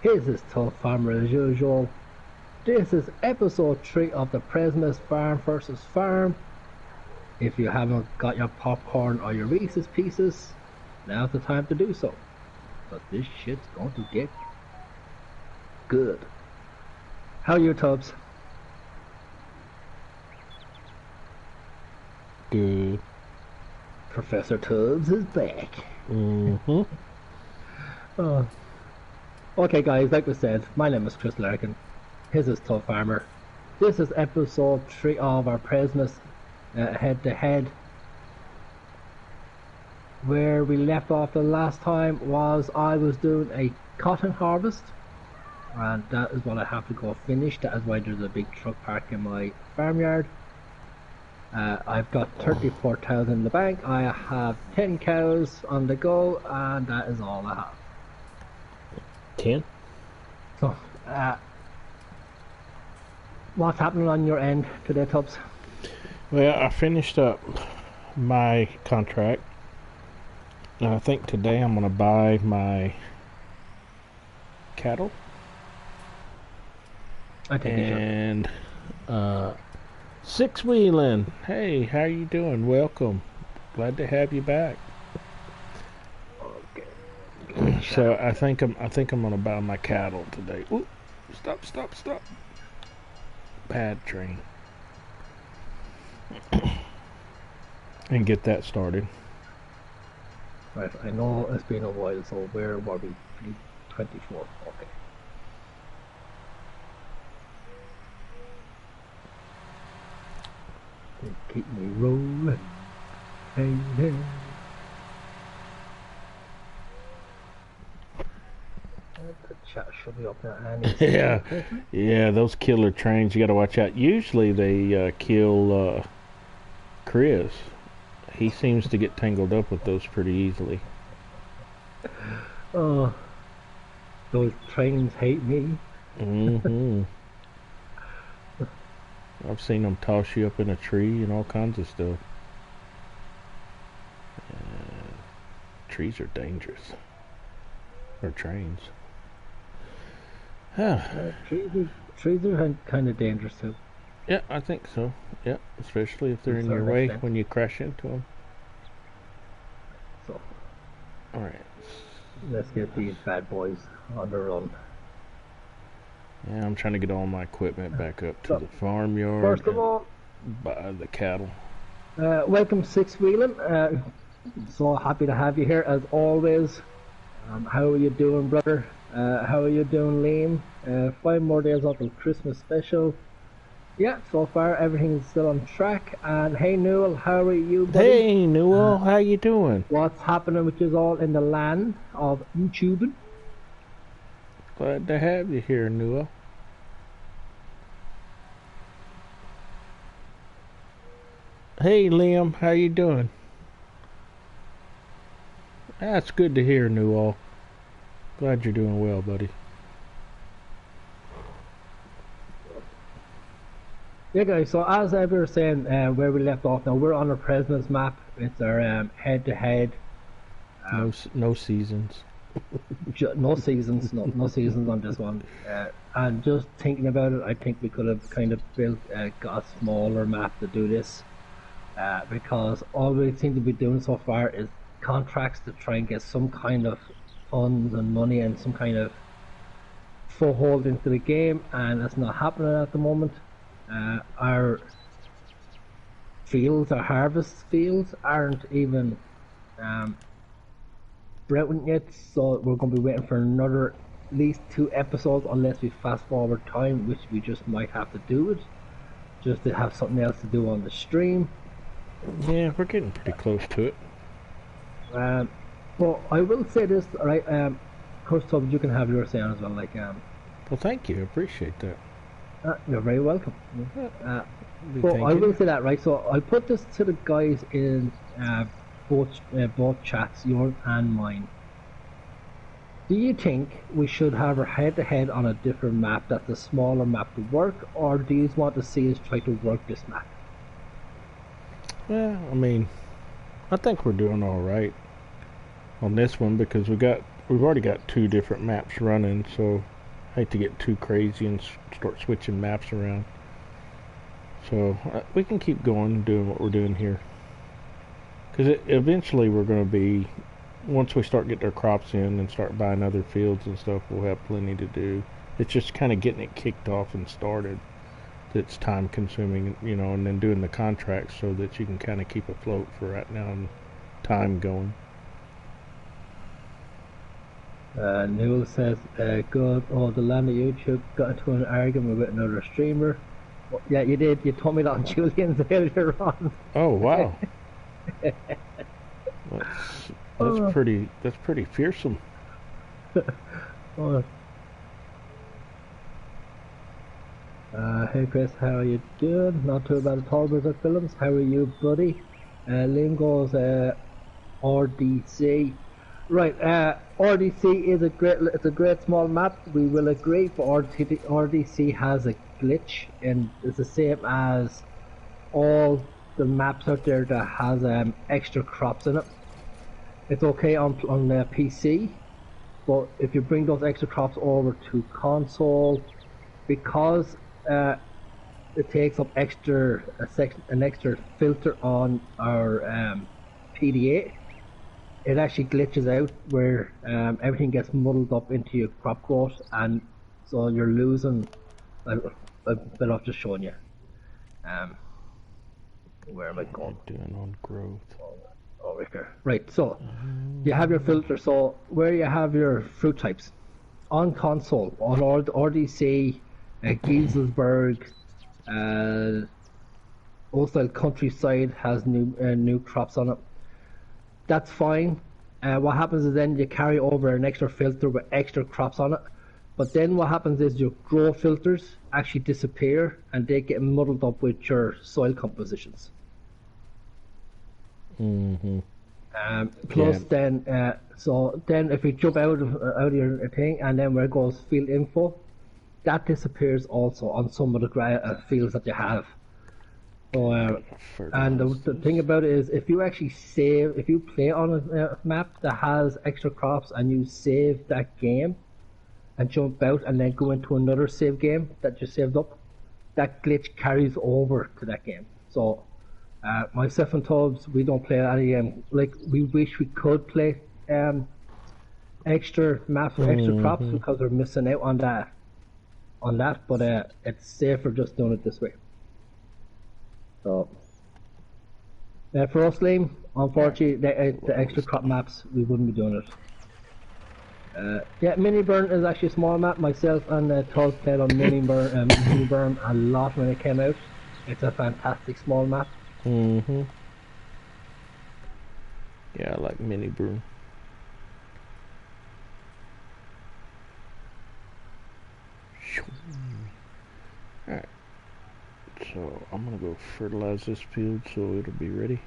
Here's his tough farmer as usual. This is episode 3 of the Przemas Farm versus Farm. If you haven't got your popcorn or your Reese's Pieces, now's the time to do so. But this shit's going to get good. How are you, Tubbs? Good. Professor Tubbs is back. Mm-hmm. Okay guys, like we said, my name is Chris Larkin. His is Tough Farmer. This is episode 3 of our Przemas head-to-head. Where we left off the last time was I was doing a cotton harvest. And that is what I have to go finish. That is why there's a big truck park in my farmyard. I've got 34,000 in the bank. I have 10 cows on the go, and that is all I have. 10? So, what's happening on your end today, Tubbs? Well, I finished up my contract. And I think today I'm going to buy my cattle. I think and Six Wheeling. Hey, how you doing? Welcome. Glad to have you back. Okay. So I think I'm gonna buy my cattle today. Ooh, stop. Bad train. And get that started. Right, I know it's been a while, so where were we? 24. Okay. Keep me rolling. Hey, hey. The chat should be up there. Yeah, those killer trains, you gotta watch out. Usually they kill Chris. He seems to get tangled up with those pretty easily. Oh, those trains hate me. Mm-hmm. I've seen them toss you up in a tree and all kinds of stuff. Trees are dangerous. Or trains. Trees are kind of dangerous too. Yeah, I think so. Yeah, especially if they're in your way when you crash into them. So, all right. Let's get these bad boys on the run. Yeah, I'm trying to get all my equipment back up to the farmyard. First of all, buy the cattle. Welcome, Six Wheeling. So happy to have you here as always. How are you doing, brother? How are you doing, Liam? 5 more days off the Christmas special. Yeah, so far everything's still on track. And hey, Newell, how are you, buddy? Hey, Newell, how you doing? What's happening with you all in the land of YouTubing? Glad to have you here, Newell. Hey, Liam, how you doing? That's good to hear, Newell. Glad you're doing well, buddy. Yeah, guys, so as I was saying, where we left off now, we're on our Przemas map. It's our head-to-head. No seasons. No seasons, no seasons on this one. And just thinking about it, I think we could have kind of got a smaller map to do this. Because all we seem to be doing so far is contracts to try and get some kind of funds and money and some kind of foothold into the game, and that's not happening at the moment. Our fields, our harvest fields, aren't even sprouting yet, so we're going to be waiting for another at least 2 episodes unless we fast forward time, which we just might have to do it just to have something else to do on the stream. Yeah, we're getting pretty close to it. But I will say this, alright, of course, Tubbs, you can have your say on as well, like, well, thank you, I appreciate that. You're very welcome. But I will say that, right, so I'll put this to the guys in both chats, yours and mine. Do you think we should have our head-to-head on a different map that's a smaller map to work, or do you want to see us try to work this map? Well, I mean, I think we're doing all right on this one because we've already got 2 different maps running, so hate to get too crazy and start switching maps around. So we can keep going doing what we're doing here. Because eventually we're going to be, once we start getting our crops in and start buying other fields and stuff, we'll have plenty to do. It's just kind of getting it kicked off and started that's time consuming, and then doing the contracts so that you can kind of keep afloat for right now and time going. Newell says, good, the land of YouTube got into an argument with another streamer. Well, yeah, you did. You told me that on Julian's earlier on. Oh, wow. That's pretty fearsome. Hey Chris, how are you doing? Not too bad at all, Berserk Films. How are you, buddy? Liam goes, RDC. Right, RDC is a great small map. We will agree, but RDC has a glitch, and it's the same as all the maps out there that has extra crops in it. It's okay on the PC, but if you bring those extra crops over to console, because it takes up an extra filter on our PDA, it actually glitches out where everything gets muddled up into your crop growth, and so you're losing. I've been off just showing you. Where am I going? Doing on growth. Over here. Right, so you have your filter. So where you have your fruit types on console, on RDC, Gieselsberg, Osel Countryside has new crops on it. That's fine. What happens is then you carry over an extra filter with extra crops on it. But then what happens is your grow filters actually disappear and they get muddled up with your soil compositions. Mm-hmm. Plus then, so then if you jump out of your thing and then where it goes field info, that disappears also on some of the fields that you have. So, and the thing about it is, if you play on a map that has extra crops and you save that game and jump out and then go into another save game that you saved up, that glitch carries over to that game. So myself and Tubbs, we don't play any we wish we could play extra maps with extra crops because we're missing out on that, but it's safer just doing it this way. So for us, Liam, unfortunately, the extra crop maps, we wouldn't be doing it. Mini Burn is actually a small map. Myself and Tubbs played on Mini Burn a lot when it came out. It's a fantastic small map. Mm-hmm. Yeah, I like Mini Burn. Alright. So I'm gonna go fertilize this field so it'll be ready.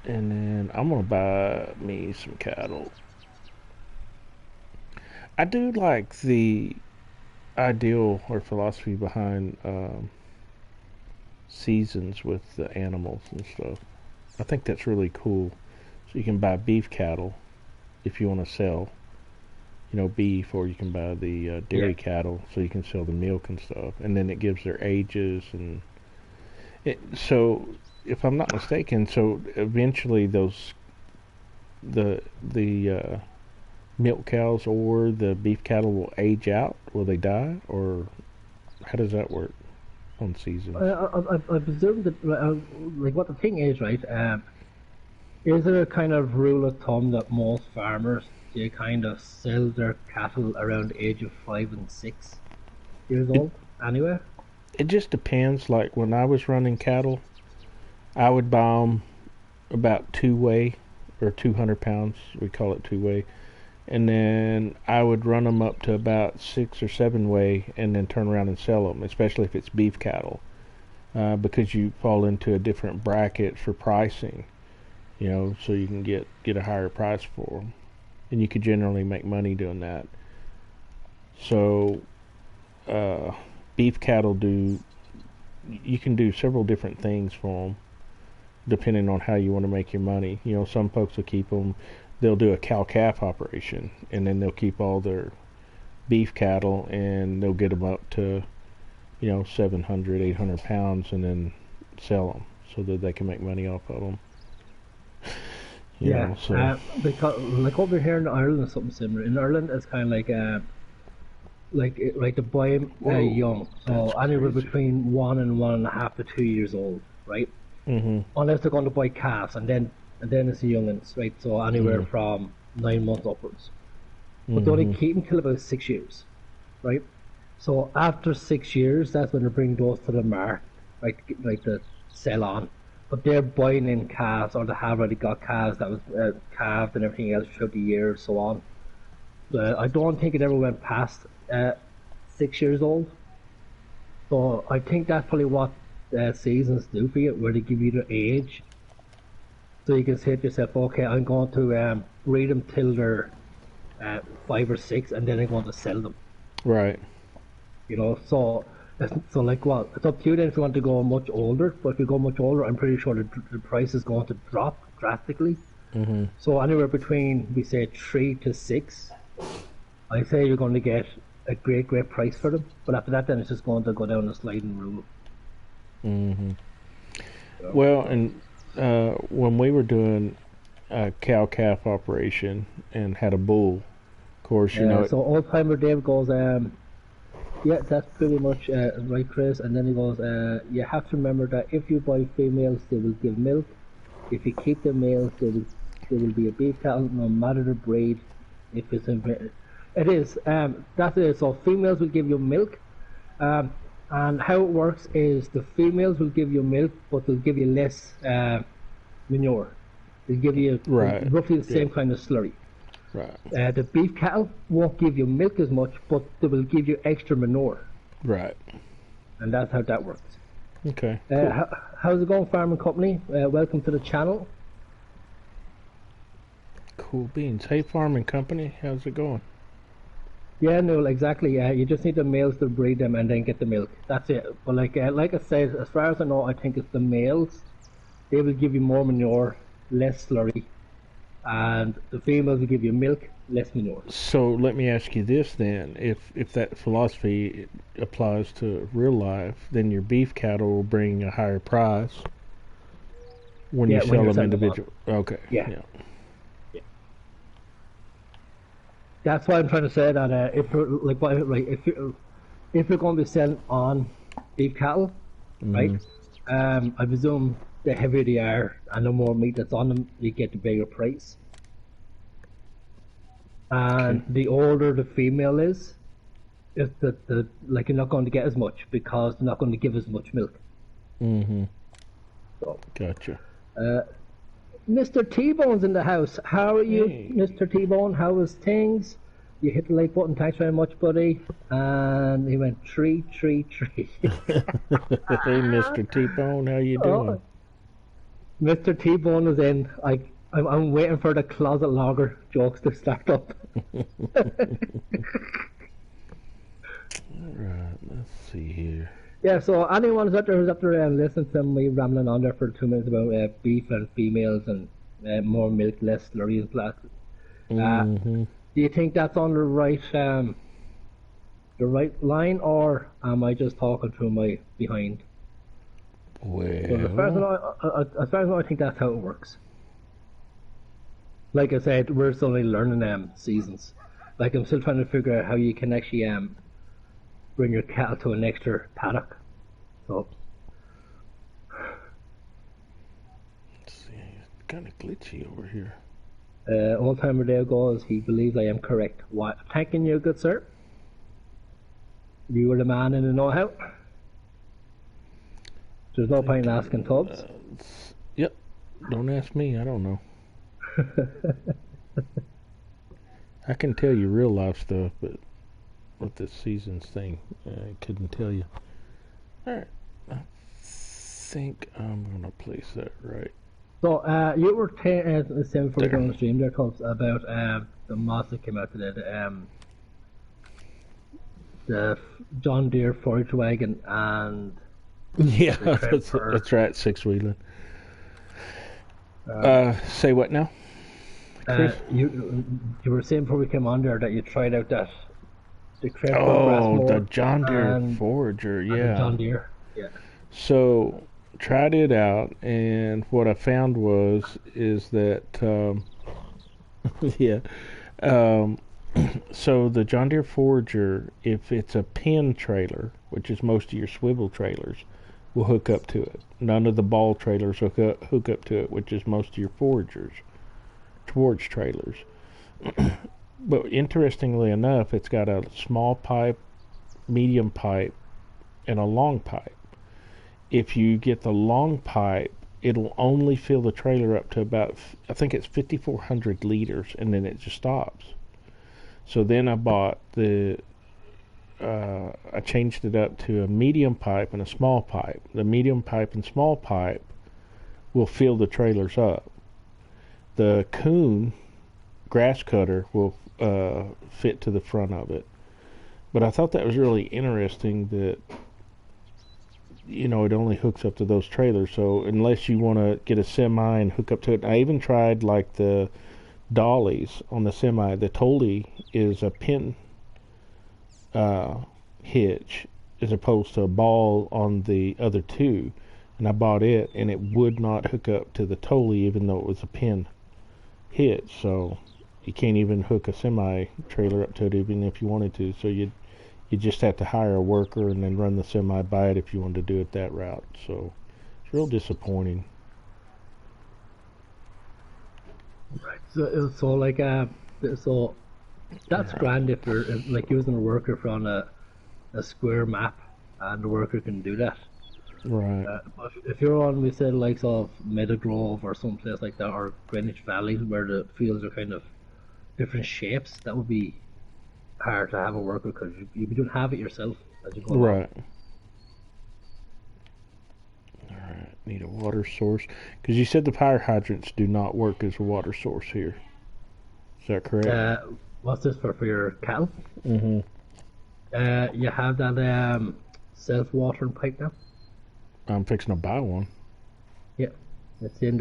And then I'm gonna buy me some cattle. I do like the ideal or philosophy behind seasons with the animals and stuff. I think that's really cool. So you can buy beef cattle if you want to sell, beef, or you can buy the dairy cattle so you can sell the milk and stuff. And then it gives their ages so if I'm not mistaken, so eventually the milk cows or the beef cattle will age out. Will they die, or how does that work on seasons? I presume that what the thing is, right? Is there a kind of rule of thumb that most farmers, they kind of sell their cattle around the age of 5 and 6 years old anyway? It just depends. Like when I was running cattle, I would buy them about 2-way or 200 pounds. We call it 2-way. And then I would run them up to about 6 or 7-way and then turn around and sell them, especially if it's beef cattle, because you fall into a different bracket for pricing, so you can get a higher price for them. And you could generally make money doing that. So beef cattle you can do several different things for them depending on how you want to make your money. Some folks will keep them they'll do a cow-calf operation, and then they'll keep all their beef cattle, and they'll get them up to 700, 800 pounds, and then sell them so that they can make money off of them. Because like over here in Ireland, it's something similar. In Ireland, it's kind of like to buy them young, so anywhere between 1.5 to 2 years old, right? Mm-hmm. Unless they're going to buy calves, and then it's the youngins, right? So anywhere from 9 months upwards. But they only keep them till about 6 years, right? So after 6 years, that's when they bring those to the market, like to sell on. But they're buying in calves, or they have already got calves that was calved and everything else throughout the year, so on. I don't think it ever went past 6 years old. So I think that's probably what seasons do for you, where they give you the age. So you can say to yourself, okay, I'm going to breed them till they're 5 or 6, and then I'm going to sell them. Right. So like what? It's up to you then if you want to go much older. But if you go much older, I'm pretty sure the price is going to drop drastically. Mm-hmm. So anywhere between, we say, 3 to 6, I say you're going to get a great price for them. But after that, then it's just going to go down a sliding rule. Mm-hmm. Well, and when we were doing a cow-calf operation and had a bull, of course, So old timer Dave goes, yeah, that's pretty much right, Chris. And then he goes, you have to remember that if you buy females, they will give milk. If you keep the males, they will be a beef cattle, no matter the breed. If it's it is. That's it. So females will give you milk. And how it works is the females will give you milk, but they'll give you less manure. They'll give you roughly the same kind of slurry. Right. The beef cattle won't give you milk as much, but they will give you extra manure. Right. And that's how that works. Okay. Cool. How's it going, Farming Company? Welcome to the channel. Cool beans. Hey, Farming Company, how's it going? Yeah, no, exactly. You just need the males to breed them and then get the milk. That's it. But like I said, as far as I know, I think it's the males. They will give you more manure, less slurry, and the females will give you milk, less manure. So let me ask you this then: if that philosophy applies to real life, then your beef cattle will bring a higher price when you sell them individually. Okay. Yeah. That's why I'm trying to say that if you're going to be selling on beef cattle, right? I presume the heavier they are and the more meat that's on them, you get the bigger price. And the older the female is, you're not going to get as much because they're not going to give as much milk. Mm-hmm. So, gotcha. Mr. T-Bone's in the house. How are you, Hey. Mr. T-Bone? How is things? You hit the like button. Thanks very much, buddy. And he went 3, 3, 3. Hey, Mr. T-Bone, how you doing? Mr. T-Bone is in. I'm waiting for the closet logger jokes to start up. Alright, let's see here. Yeah, so anyone who's out there listening to me rambling on there for 2 minutes about beef and females and more milk, less slurry and flat. Do you think that's on the right line, or am I just talking through my behind? Well, So as far as I know, I think that's how it works. Like I said, we're still only learning seasons. Like I'm still trying to figure out how you can actually bring your cattle to an extra paddock. So let's see, it's kind of glitchy over here. old timer there goes, he believes I am correct. What? Thanking you, good sir. You were the man in the know-how. There's no point in asking Tubbs. Yep. Don't ask me. I don't know. I can tell you real life stuff, but with this seasons thing, I couldn't tell you. Alright. I think I'm going to place that right. So, you were saying before we go on the stream there, Tubbs, about the mods that came out today, the John Deere forage wagon and yeah, that's right, 6-wheeler. Say what now? Chris. You were saying before we came on there that you tried out the Credible grass Oh, the mower John Deere and Forager, and the yeah. John Deere. Yeah. So tried it out, and what I found is that yeah. Um, so the John Deere Forager, if it's a pin trailer, which is most of your swivel trailers, will hook up to it. None of the ball trailers hook up to it, which is most of your Foragers, towards trailers. But interestingly enough, it's got a small pipe, medium pipe, and a long pipe. If you get the long pipe, it'll only fill the trailer up to about, I think it's 5,400 liters, and then it just stops. So then I bought I changed it up to a medium pipe and a small pipe. The medium pipe and small pipe will fill the trailers up. The Coon grass cutter will fit to the front of it. But I thought that was really interesting that, it only hooks up to those trailers. So unless you want to get a semi and hook up to it, I even tried like the dollies on the semi. The Tolly is a pin hitch as opposed to a ball on the other two, and I bought it, and it would not hook up to the Tolly even though it was a pin hitch. So you can't even hook a semi trailer up to it even if you wanted to. So you just have to hire a worker and then run the semi by it if you wanted to do it that route. So it's real disappointing. Right. So that's grand if you're like using a worker from a square map, and the worker can do that. Right. But if you're on, we said, likes of Meadowgrove or someplace like that, or Greenwich Valley, where the fields are kind of different shapes, that would be hard to have a worker because you don't have it yourself as you go along. Right. Alright, need a water source. Because you said the fire hydrants do not work as a water source here. Is that correct? What's this for your cattle? Mm-hmm. You have that self-watering pipe now? I'm fixing to buy one. Yeah. It's in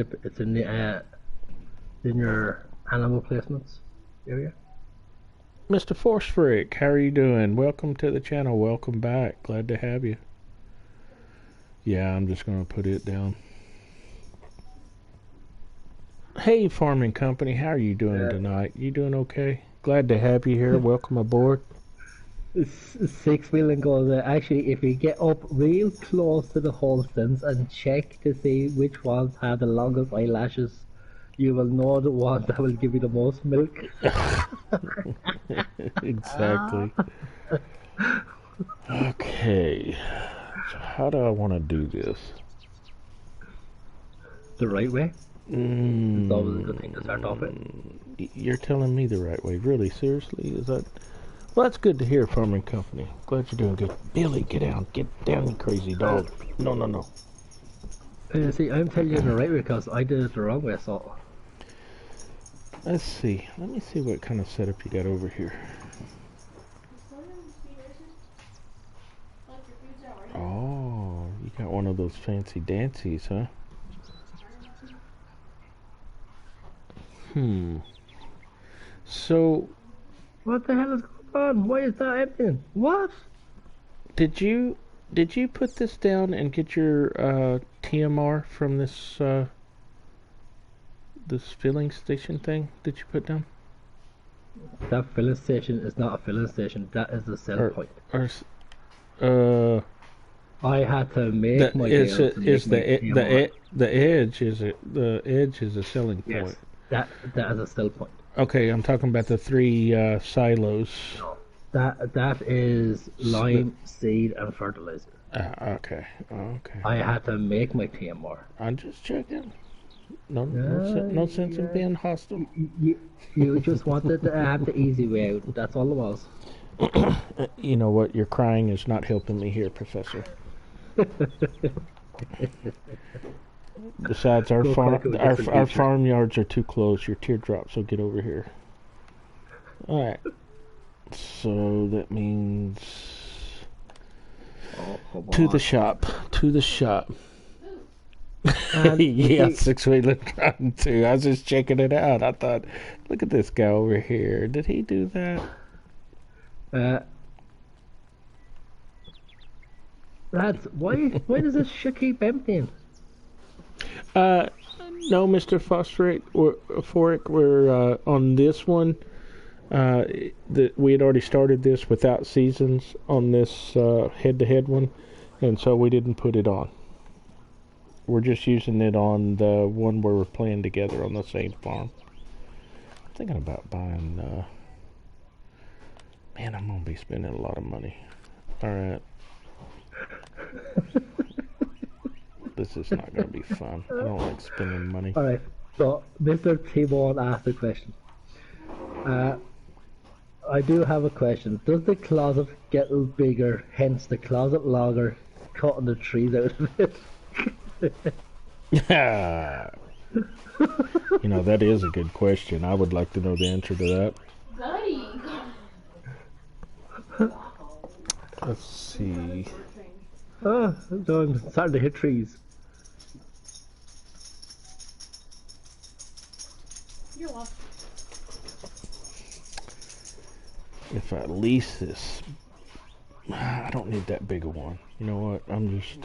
your animal placements area. Mr. Forsfrick, how are you doing? Welcome to the channel. Welcome back. Glad to have you. Yeah, I'm just going to put it down. Hey, Farming Company, how are you doing tonight? You doing okay? Glad to have you here. Welcome aboard. Six wheeling goes, actually, if you get up real close to the Holsteins and check to see which ones have the longest eyelashes, you will know the one that will give you the most milk. Exactly. Okay. So how do I want to do this? The right way? It's always a good thing to start off with. You're telling me the right way. Really? Seriously? Is that... Well, that's good to hear, Farming Company. Glad you're doing good. Billy, get down. Get down, you crazy dog. No. See, I'm telling you the right way because I did it the wrong way, so... Let's see. Let me see what kind of setup you got over here. Oh, you got one of those fancy dancies, huh? So... What the hell is going on? Why is that happening? What? Did you put this down and get your TMR from this this filling station thing that you put down? That filling station is not a filling station. That is a sell point. I had to make my the edge is a selling point. Yes, that is a sell point. Okay, I'm talking about the three silos. No, that is lime, seed, and fertilizer. Okay. I had to make my TMR. I'm just checking. No sense in being hostile. You just wanted to have the easy way out. That's all it was. You know what? Your crying is not helping me here, Professor. Besides, our farmyards are too close. Your teardrops will get over here. Alright. So that means... to the shop. And you Yeah, see, six-wheeler trying to. I was just checking it out. I thought, look at this guy over here. Did he do that? uh, lads, why does this shit keep emptying? Uh, no, Mr. Forick, we're on this one. We had already started this without seasons on this head-to-head one, and so we didn't put it on. We're just using it on the one where we're playing together on the same farm. I'm thinking about buying. Man, I'm gonna be spending a lot of money. All right. This is not gonna be fun. I don't like spending money. All right. So, Mr. T-Bone asked a question. I do have a question. Does the closet get bigger, hence the closet logger cutting the trees out of it? You know, that is a good question. I would like to know the answer to that. Buddy. Let's see. Oh, so I'm starting to hit trees. You're welcome. If I lease this, I don't need that big a one. You know what? I'm just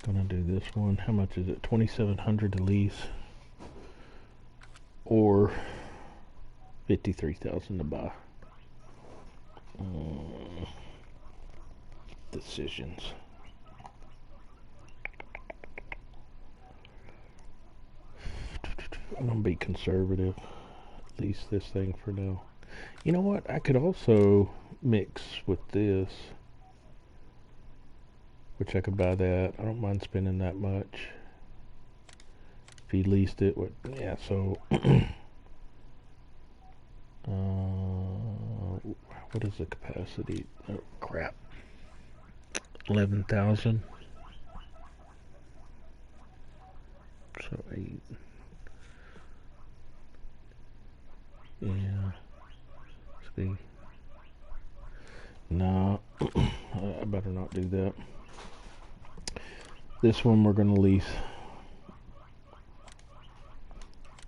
gonna do this one. How much is it? 2,700 to lease, or 53,000 to buy. Decisions. I'm gonna be conservative. Lease this thing for now. You know what? I could also mix with this, which I could buy that. I don't mind spending that much. If he leased it, yeah. So, what is the capacity? Oh crap! 11,000. So 8. Yeah. See. No, I better not do that. This one we're gonna lease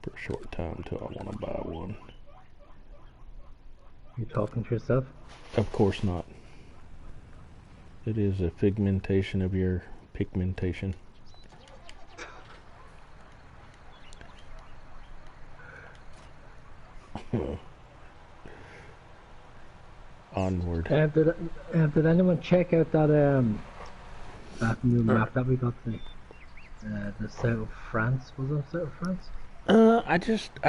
for a short time till I want to buy one. You talking to yourself? Of course not. It is a pigmentation of your pigmentation. Onward. Did anyone check out that new map that we got today? The south of France, was it south of France? I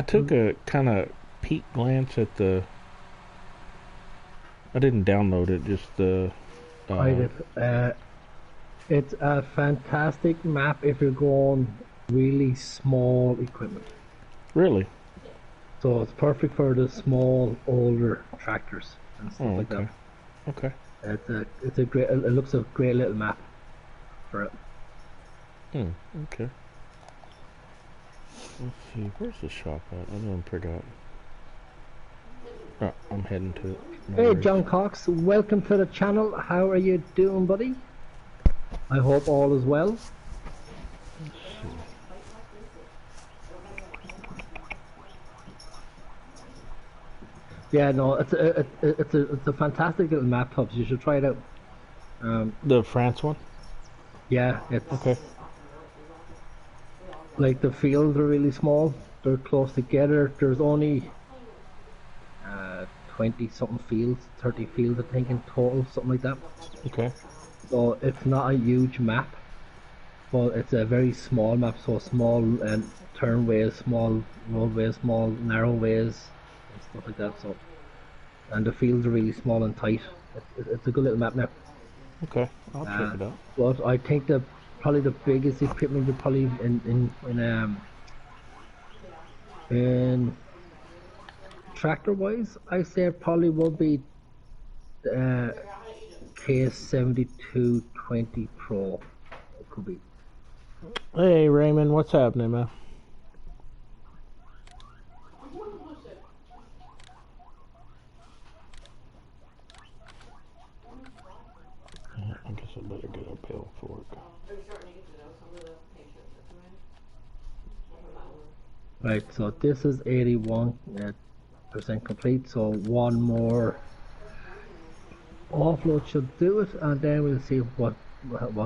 took a kind of peek glance at the. I didn't download it, just the. I did. It's a fantastic map if you're going really small equipment. Really? So it's perfect for the small, older tractors and stuff like okay. that. Okay. It's a great. It looks a great little map for it. Okay. Let's see. Where's the shop at? I don't forgot. Oh, I'm heading to it. No Hey, worries. John Cox, welcome to the channel. How are you doing, buddy? I hope all is well. Let's see. Yeah, no, it's a fantastic little map, Tubbs. You should try it out. The France one? Yeah, it's Okay. like the fields are really small. They're close together. There's only 20 something fields, 30 fields I think in total, something like that. Okay. So it's not a huge map, but it's a very small map. So small turnways, small roadways, small narrow ways, and stuff like that. So, and the fields are really small and tight. It's a good little map now. Okay. I'll check it out. But I think probably the biggest equipment would probably in tractor wise, I say it probably will be KS7220 Pro. It could be. Hey, Raymond, what's happening, man? I guess I better get uphill for it. Right, so this is 81% complete, so one more offload should do it, and then we'll see what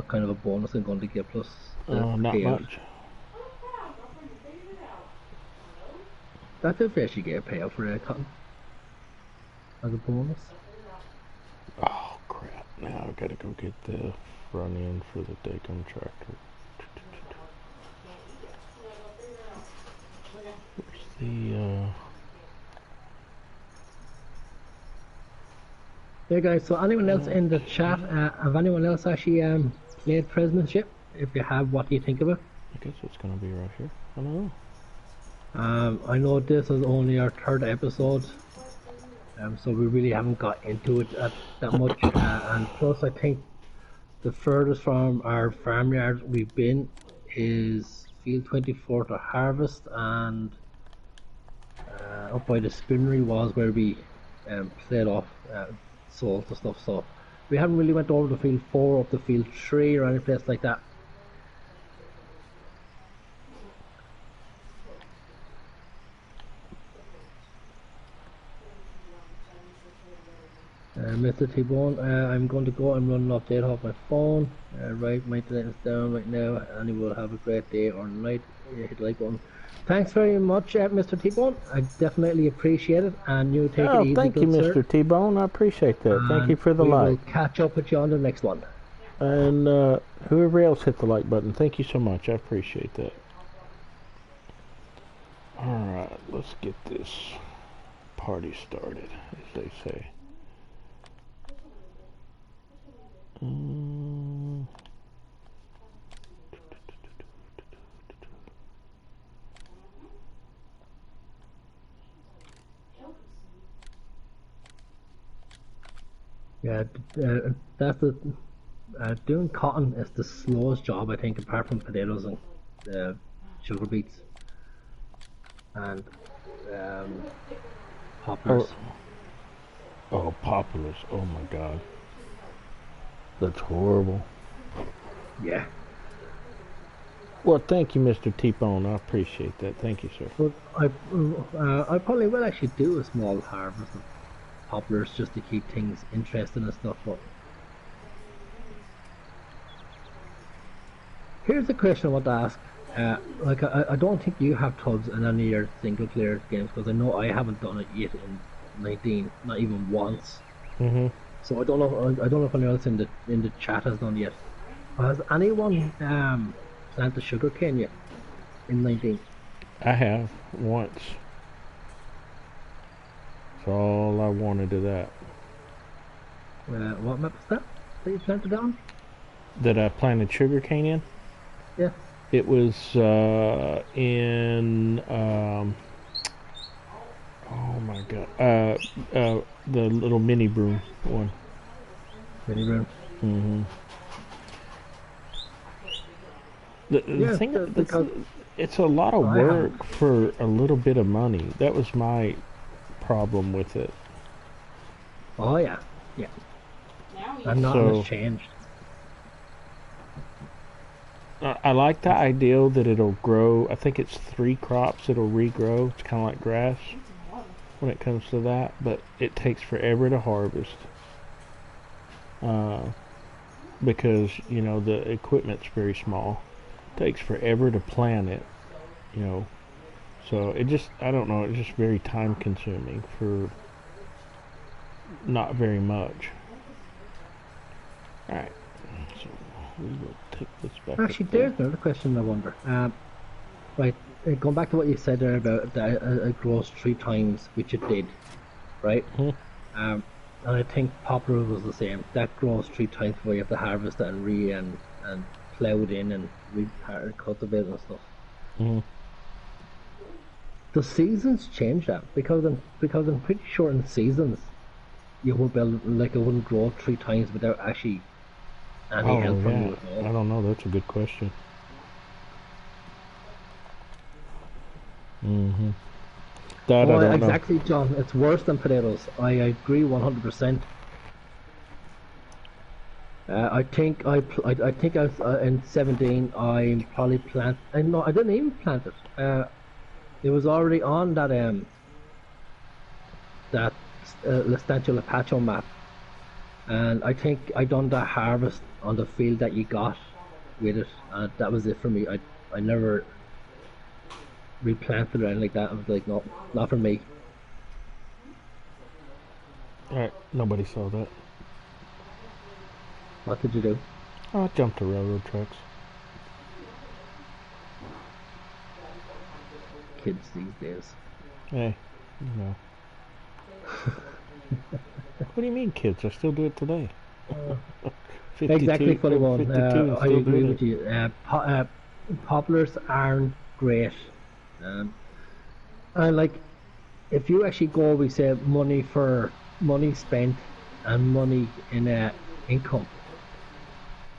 kind of a bonus I'm going to get plus the Not payout. much. That's if we actually get a payout for that cotton as a bonus. Oh crap! Now I gotta go get the front end for the Dacom tractor. Where's the There, guys. So anyone else in the chat? Have anyone else actually played Presidentship? If you have, what do you think of it? I guess it's gonna be right here. I don't know. I know this is only our third episode, so we really haven't got into it that much. And plus, I think the furthest from our farmyard we've been is Field 24 to Harvest, and up by the spinnery was where we played off salt and stuff. So we haven't really went over to Field 4, up to Field 3, or any place like that. Mr. T-Bone, I'm going to go and run an update off my phone. Right, my internet is down right now, and you will have a great day or night. Hit the like button. Thanks very much, Mr. T-Bone. I definitely appreciate it, and you take it easy. Thank you, good Mr. T-Bone. I appreciate that. Thank you for the we like. We'll catch up with you on the next one. And whoever else hit the like button, thank you so much. I appreciate that. Alright, let's get this party started, as they say. Yeah, that's the doing cotton is the slowest job, I think, apart from potatoes and sugar beets and poplars. Oh, poplars! Oh my God, that's horrible. Yeah. Well, thank you, Mr. T-Bone. I appreciate that. Thank you, sir. But I probably will actually do a small harvest of poplars just to keep things interesting and stuff. But here's the question I want to ask. Like I don't think you have Tubbs in any of your single player games, because I know I haven't done it yet in 19, not even once. So I don't know if anyone else in the chat has done yet. Has anyone planted sugarcane yet in 19? I have once. That's all I wanted to that. What map was that you planted on? That I planted sugarcane in? Yeah. It was in oh my God, the little mini broom one. Mini broom. The thing it's a lot of work for a little bit of money. That was my problem with it. Oh yeah, yeah. And nothing has changed. I like the idea that it'll grow. I think it's 3 crops it'll regrow. It's kind of like grass when it comes to that, but it takes forever to harvest because you know the equipment's very small. It takes forever to plant it, you know. So it just, I don't know, it's just very time consuming for not very much. Alright, so we will take this back. Actually, there's another question I wonder. Right, going back to what you said there about that it grows 3 times, which it did, right? And I think poplar was the same. That grows 3 times before you have to harvest it and and plough it in and cultivate and stuff. The seasons change that because I'm pretty sure in the seasons you would build, like, it wouldn't grow 3 times without actually any help from you at all. I don't know. That's a good question. That I don't exactly, know. John. It's worse than potatoes. I agree 100%. I think I was in 17. I probably I didn't even plant it. It was already on that L'Estancio Lapacho map, and I think I done that harvest on the field that you got with it, and that was it for me. I never replanted or anything like that. I was like, no, not for me. Alright, nobody saw that. What did you do? Oh, I jumped the railroad tracks. Kids these days. Hey, you know. What do you mean, kids? I still do it today. 52, Exactly, funny one. 52 and I still agree doing with it. you. Poplars aren't great. And like, if you actually go, we say money spent and money in income,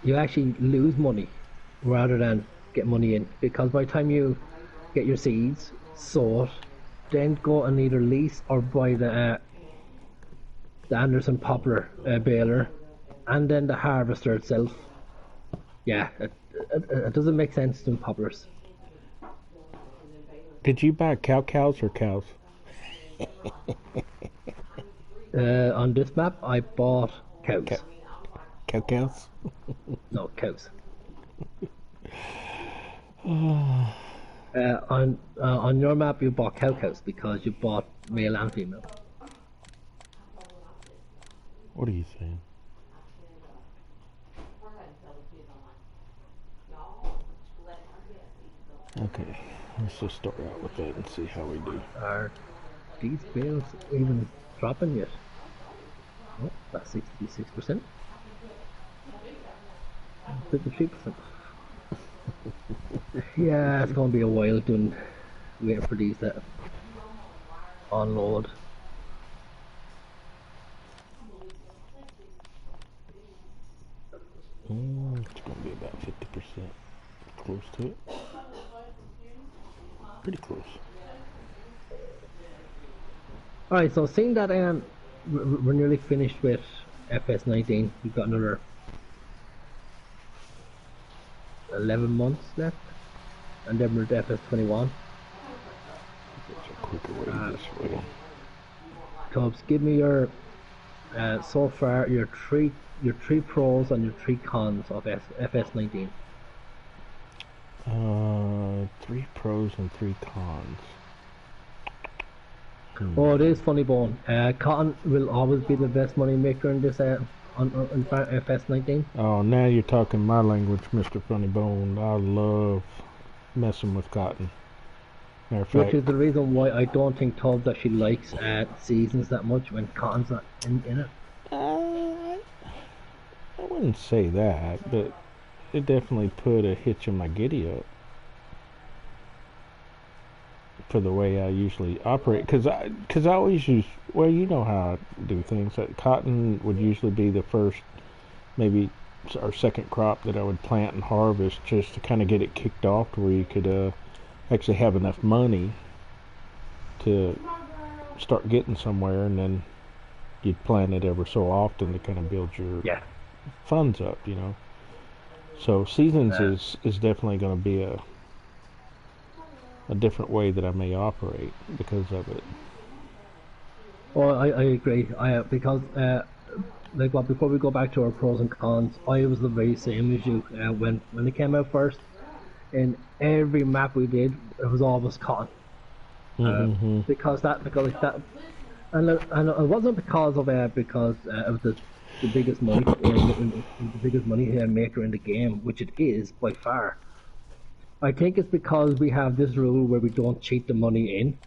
you actually lose money rather than get money in, because by the time you get your seeds, sow it, then go and either lease or buy the Anderson poplar baler, and then the harvester itself. Yeah, it doesn't make sense doing poplars. Did you buy cows or cows? On this map, I bought cows. Cows? No, cows. On your map, you bought cows because you bought male and female. What are you saying? Okay, let's just start out with that and see how we do. Are these bales even dropping yet? Oh, that's 66%. 53%. Yeah, it's going to be a while waiting for these to unload. It's going to be about 50%. Close to it. Pretty close. Alright, so seeing that we're nearly finished with FS19, we've got another 11 months left, and then we're at FS21. There's a quicker way this way. Tubbs, give me your so far your three pros and your three cons of FS19. 3 pros and 3 cons. Oh, it is funny bone. Cotton will always be the best money maker in this on FS19. Oh, now you're talking my language, Mr. Funny Bone. I love messing with cotton. Matter of fact, Which is the reason why I don't think Tubbs actually likes seasons that much when cotton's not in it. I wouldn't say that, but it definitely put a hitch in my giddy up for the way I usually operate. Because I always use, well, you know how I do things. Cotton would usually be the first, maybe our second crop that I would plant and harvest, just to kind of get it kicked off to where you could actually have enough money to start getting somewhere, and then you'd plant it ever so often to kind of build your funds up, you know. So seasons is definitely going to be a different way that I may operate because of it. Well, I agree. Because before we go back to our pros and cons, I was the very same as you when it came out first. In every map we did, it was always cotton. Because that, and it wasn't because of it was the biggest money, the biggest money maker in the game, which it is by far. I think it's because we have this rule where we don't cheat the money in.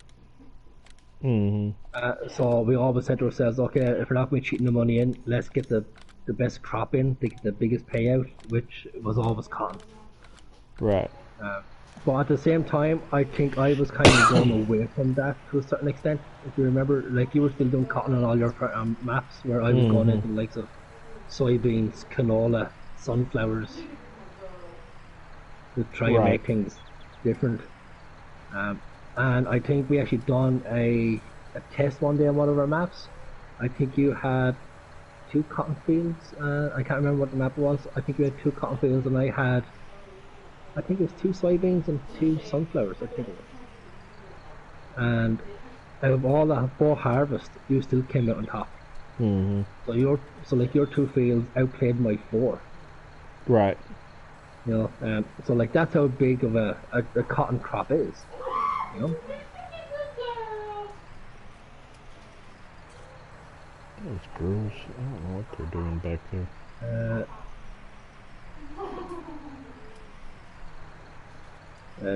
So we always said to ourselves, okay, if we're not going to be cheating the money in, let's get the best crop in, to get the biggest payout, which was always cotton. Right. But at the same time, I think I was kind of going away from that to a certain extent. If you remember, like you were still doing cotton on all your maps, where I was going into the likes of soybeans, canola, sunflowers, to try and make things different. And I think we actually done a test one day on one of our maps. I think you had 2 cotton fields. I can't remember what the map was. I think you had 2 cotton fields, and I think it was 2 soybeans and 2 sunflowers. I think it was. and out of all that four harvest, you still came out on top. Mm-hmm. So like your two fields outplayed my four. Right. So like that's how big of a cotton crop is. You know. Those girls, I don't know what they're doing back there.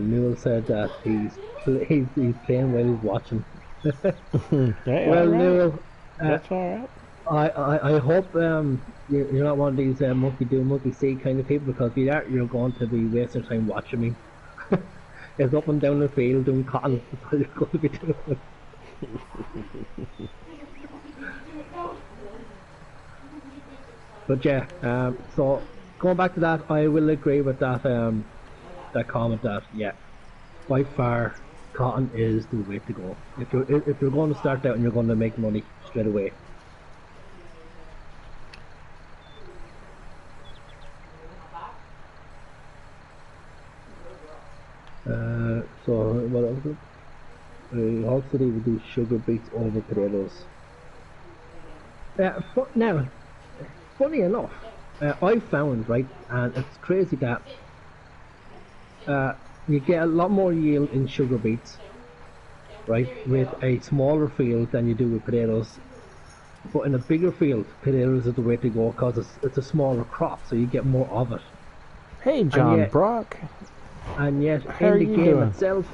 Newell said that he's playing while he's watching. Hey, Well, all right. Newell, That's all right. I hope you're not one of these monkey do monkey see kind of people, because if you are, you're going to be wasting time watching me. It's up and down the field doing cotton. That's all you're going to be doing. But yeah, so going back to that, I will agree with that that comment that yeah, by far cotton is the way to go. If you're going to start out and you're going to make money straight away. So what else? Hog City would do sugar beets over potatoes. Now, funny enough, I found, right, and it's crazy that you get a lot more yield in sugar beets, right, with a smaller field than you do with potatoes. But in a bigger field, potatoes is the way to go, because it's a smaller crop, so you get more of it. Hey, John Brock. And yet, How in are the you game doing? itself,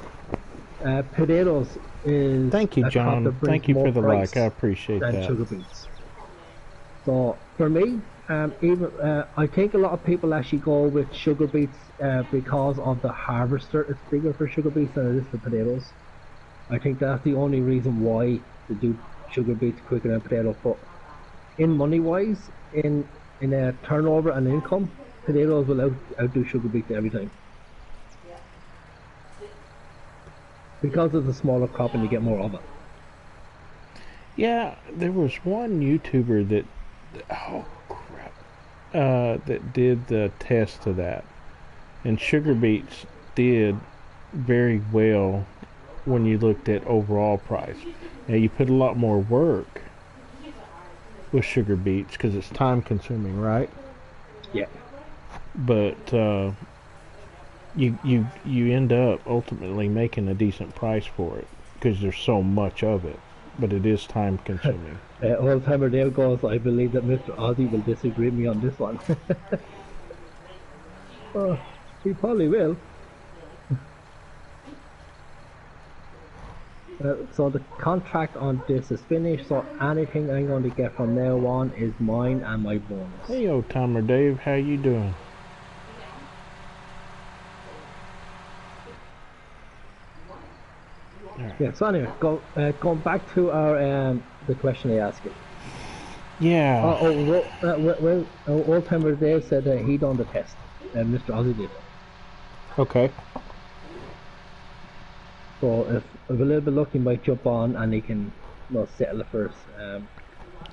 potatoes is Thank you, a crop John. that brings Thank you more for the price like. I appreciate than that. sugar beets. So for me, I think a lot of people actually go with sugar beets because of the harvester. It's bigger for sugar beets than it is for potatoes. I think that's the only reason why they do sugar beets quicker than potatoes. But in money wise, in turnover and income, potatoes will outdo sugar beets every time. Because it's a smaller crop and you get more of it. Yeah, there was one YouTuber that, oh crap, that did the test to that, and sugar beets did very well when you looked at overall price. Now you put a lot more work with sugar beets because it's time consuming, right? Yeah. But you end up ultimately making a decent price for it because there's so much of it. But it is time consuming. Old timer Dave goes, I believe that Mr. Ozzy will disagree with me on this one. Oh, he probably will. So the contract on this is finished, so anything I'm going to get from now on is mine and my bonus. Hey, old timer Dave, how you doing? Yeah, so anyway, going back to our the question I asked you. Yeah. Old timer Dave said that he done the test, and Mr. Ozzy did. Okay. So if a little bit lucky, he might jump on and he can settle it first.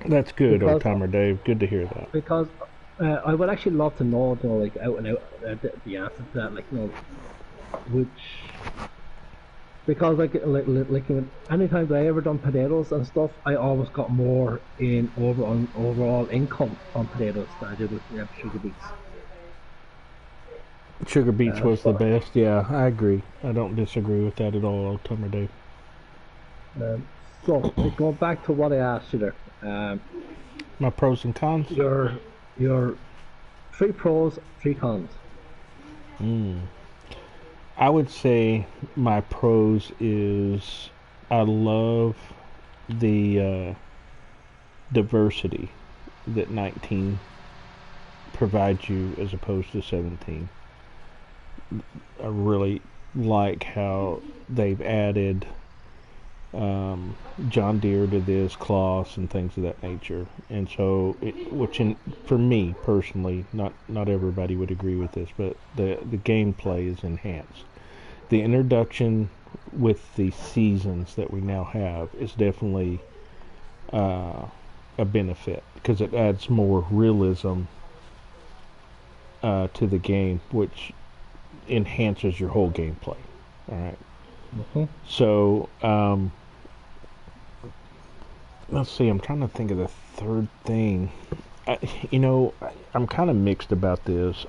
That's good, old timer Dave. Good to hear that. Because I would actually love to know, like out and out the answer to that, like which. Because like anytime I ever done potatoes and stuff, I always got more in overall income on potatoes than I did with sugar beets. Sugar beets was the best. Yeah, I agree. I don't disagree with that at all, old timer Dave. So going back to what I asked you there, my pros and cons. Your 3 pros, 3 cons. I would say my pros is I love the diversity that 19 provides you as opposed to 17. I really like how they've added John Deere to this, Kloss, and things of that nature. And so, for me personally, not everybody would agree with this, but the gameplay is enhanced. The introduction with the seasons that we now have is definitely a benefit because it adds more realism to the game, which enhances your whole gameplay. All right. Mm-hmm. So let's see. I'm trying to think of the third thing. I'm kind of mixed about this.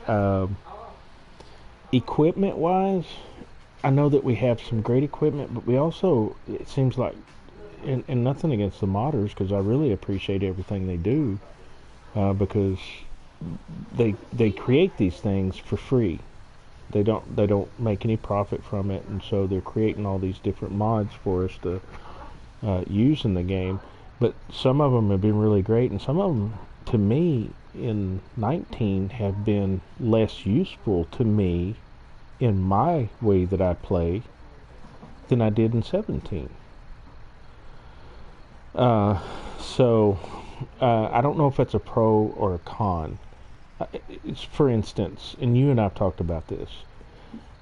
Equipment wise, I know that we have some great equipment, but we also, it seems like, and nothing against the modders, because I really appreciate everything they do, because they create these things for free. They don't make any profit from it, and so they're creating all these different mods for us to use in the game. But some of them have been really great, and some of them, to me, in 19 have been less useful to me in my way that I play than I did in 17. So I don't know if it's a pro or a con. It's, for instance, and you and I've talked about this,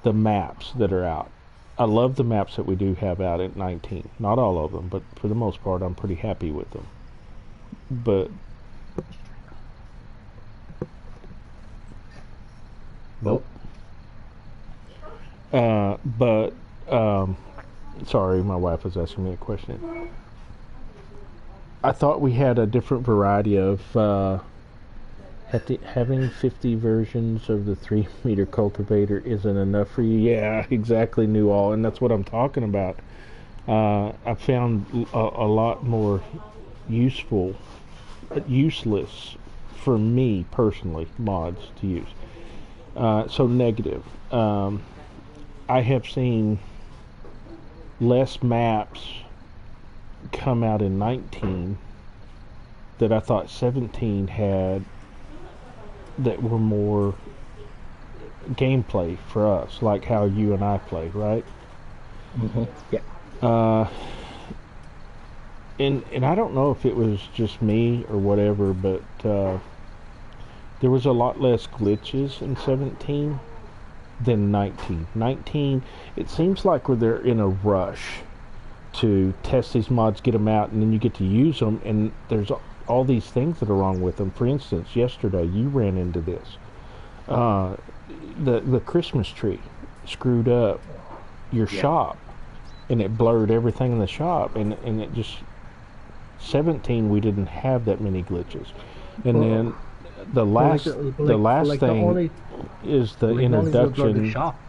the maps that are out. I love the maps that we do have out at 19. Not all of them, but for the most part, I'm pretty happy with them. But Nope. but sorry, my wife was asking me a question. I thought we had a different variety of having 50 versions of the 3-meter cultivator isn't enough for you. Yeah, exactly, New All, and that's what I'm talking about. I found a lot more useless for me personally mods to use. So negative. I have seen less maps come out in 19 that I thought 17 had that were more gameplay for us, like how you and I play, right? Mm-hmm. Yeah. And I don't know if it was just me or whatever, but there was a lot less glitches in 17 than 19. 19, it seems like they're in a rush to test these mods, get them out, and then you get to use them, and there's all these things that are wrong with them. For instance, yesterday you ran into this. The Christmas tree screwed up your shop, and it blurred everything in the shop, and it just 17 we didn't have that many glitches. And then the last thing is the introduction. The shop.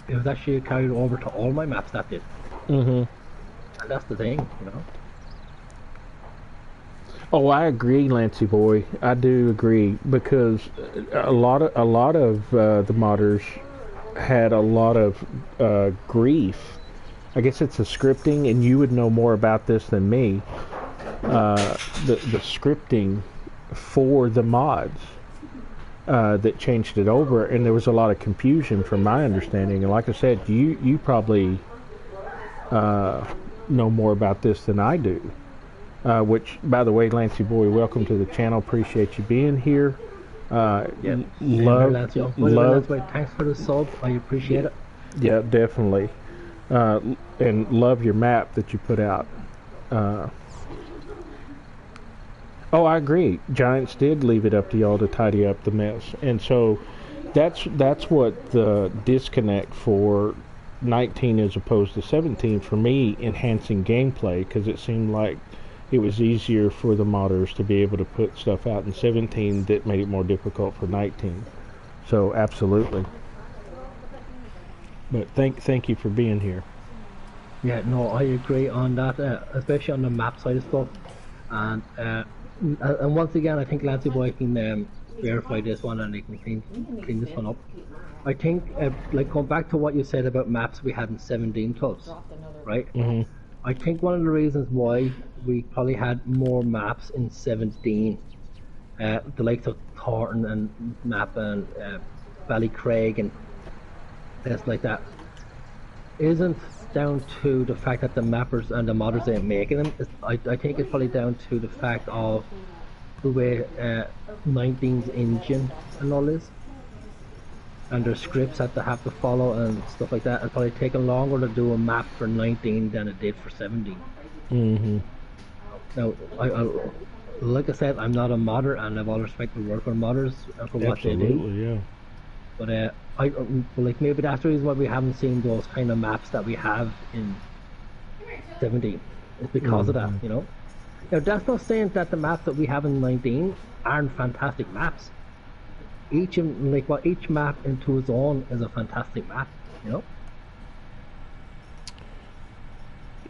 It was actually carried over to all my maps that did. Mm-hmm. And that's the thing, you know. Oh, I agree, Lancy boy. I do agree, because a lot of the modders had a lot of grief. I guess it's the scripting, and you would know more about this than me. The scripting for the mods that changed it over, and there was a lot of confusion from my understanding. And like I said, you probably know more about this than I do. Which, by the way, Lancy boy, welcome to the channel. Appreciate you being here. Love. Thanks for the sub. I appreciate it. Yeah, definitely. And love your map that you put out. Oh, I agree. Giants did leave it up to y'all to tidy up the mess, and so that's what the disconnect for 19 as opposed to 17 for me, enhancing gameplay, because it seemed like it was easier for the modders to be able to put stuff out in 17 that made it more difficult for 19. So absolutely. But thank you for being here. Yeah, no, I agree on that, especially on the map side of stuff. And once again, I think Lancy boy can verify this one, and he can clean this one up. I think, like, going back to what you said about maps we had in 17 Tubbs, right? Mm-hmm. I think one of the reasons why we probably had more maps in 17, the likes of Thornton and Map and Ballycraig and things like that, isn't down to the fact that the mappers and the modders ain't making them. I think it's probably down to the fact of the way 19's engine and all this, and their scripts that they have to follow and stuff like that. It's probably taken longer to do a map for 19 than it did for 17. Mm-hmm. Now, I like I said, I'm not a modder, and I've all respect for work for modders and for what they do. Absolutely, yeah. But like maybe that's the reason why we haven't seen those kind of maps that we have in 17. It's because of that, you know. Now that's not saying that the maps that we have in 19 aren't fantastic maps. Each map into its own is a fantastic map, you know.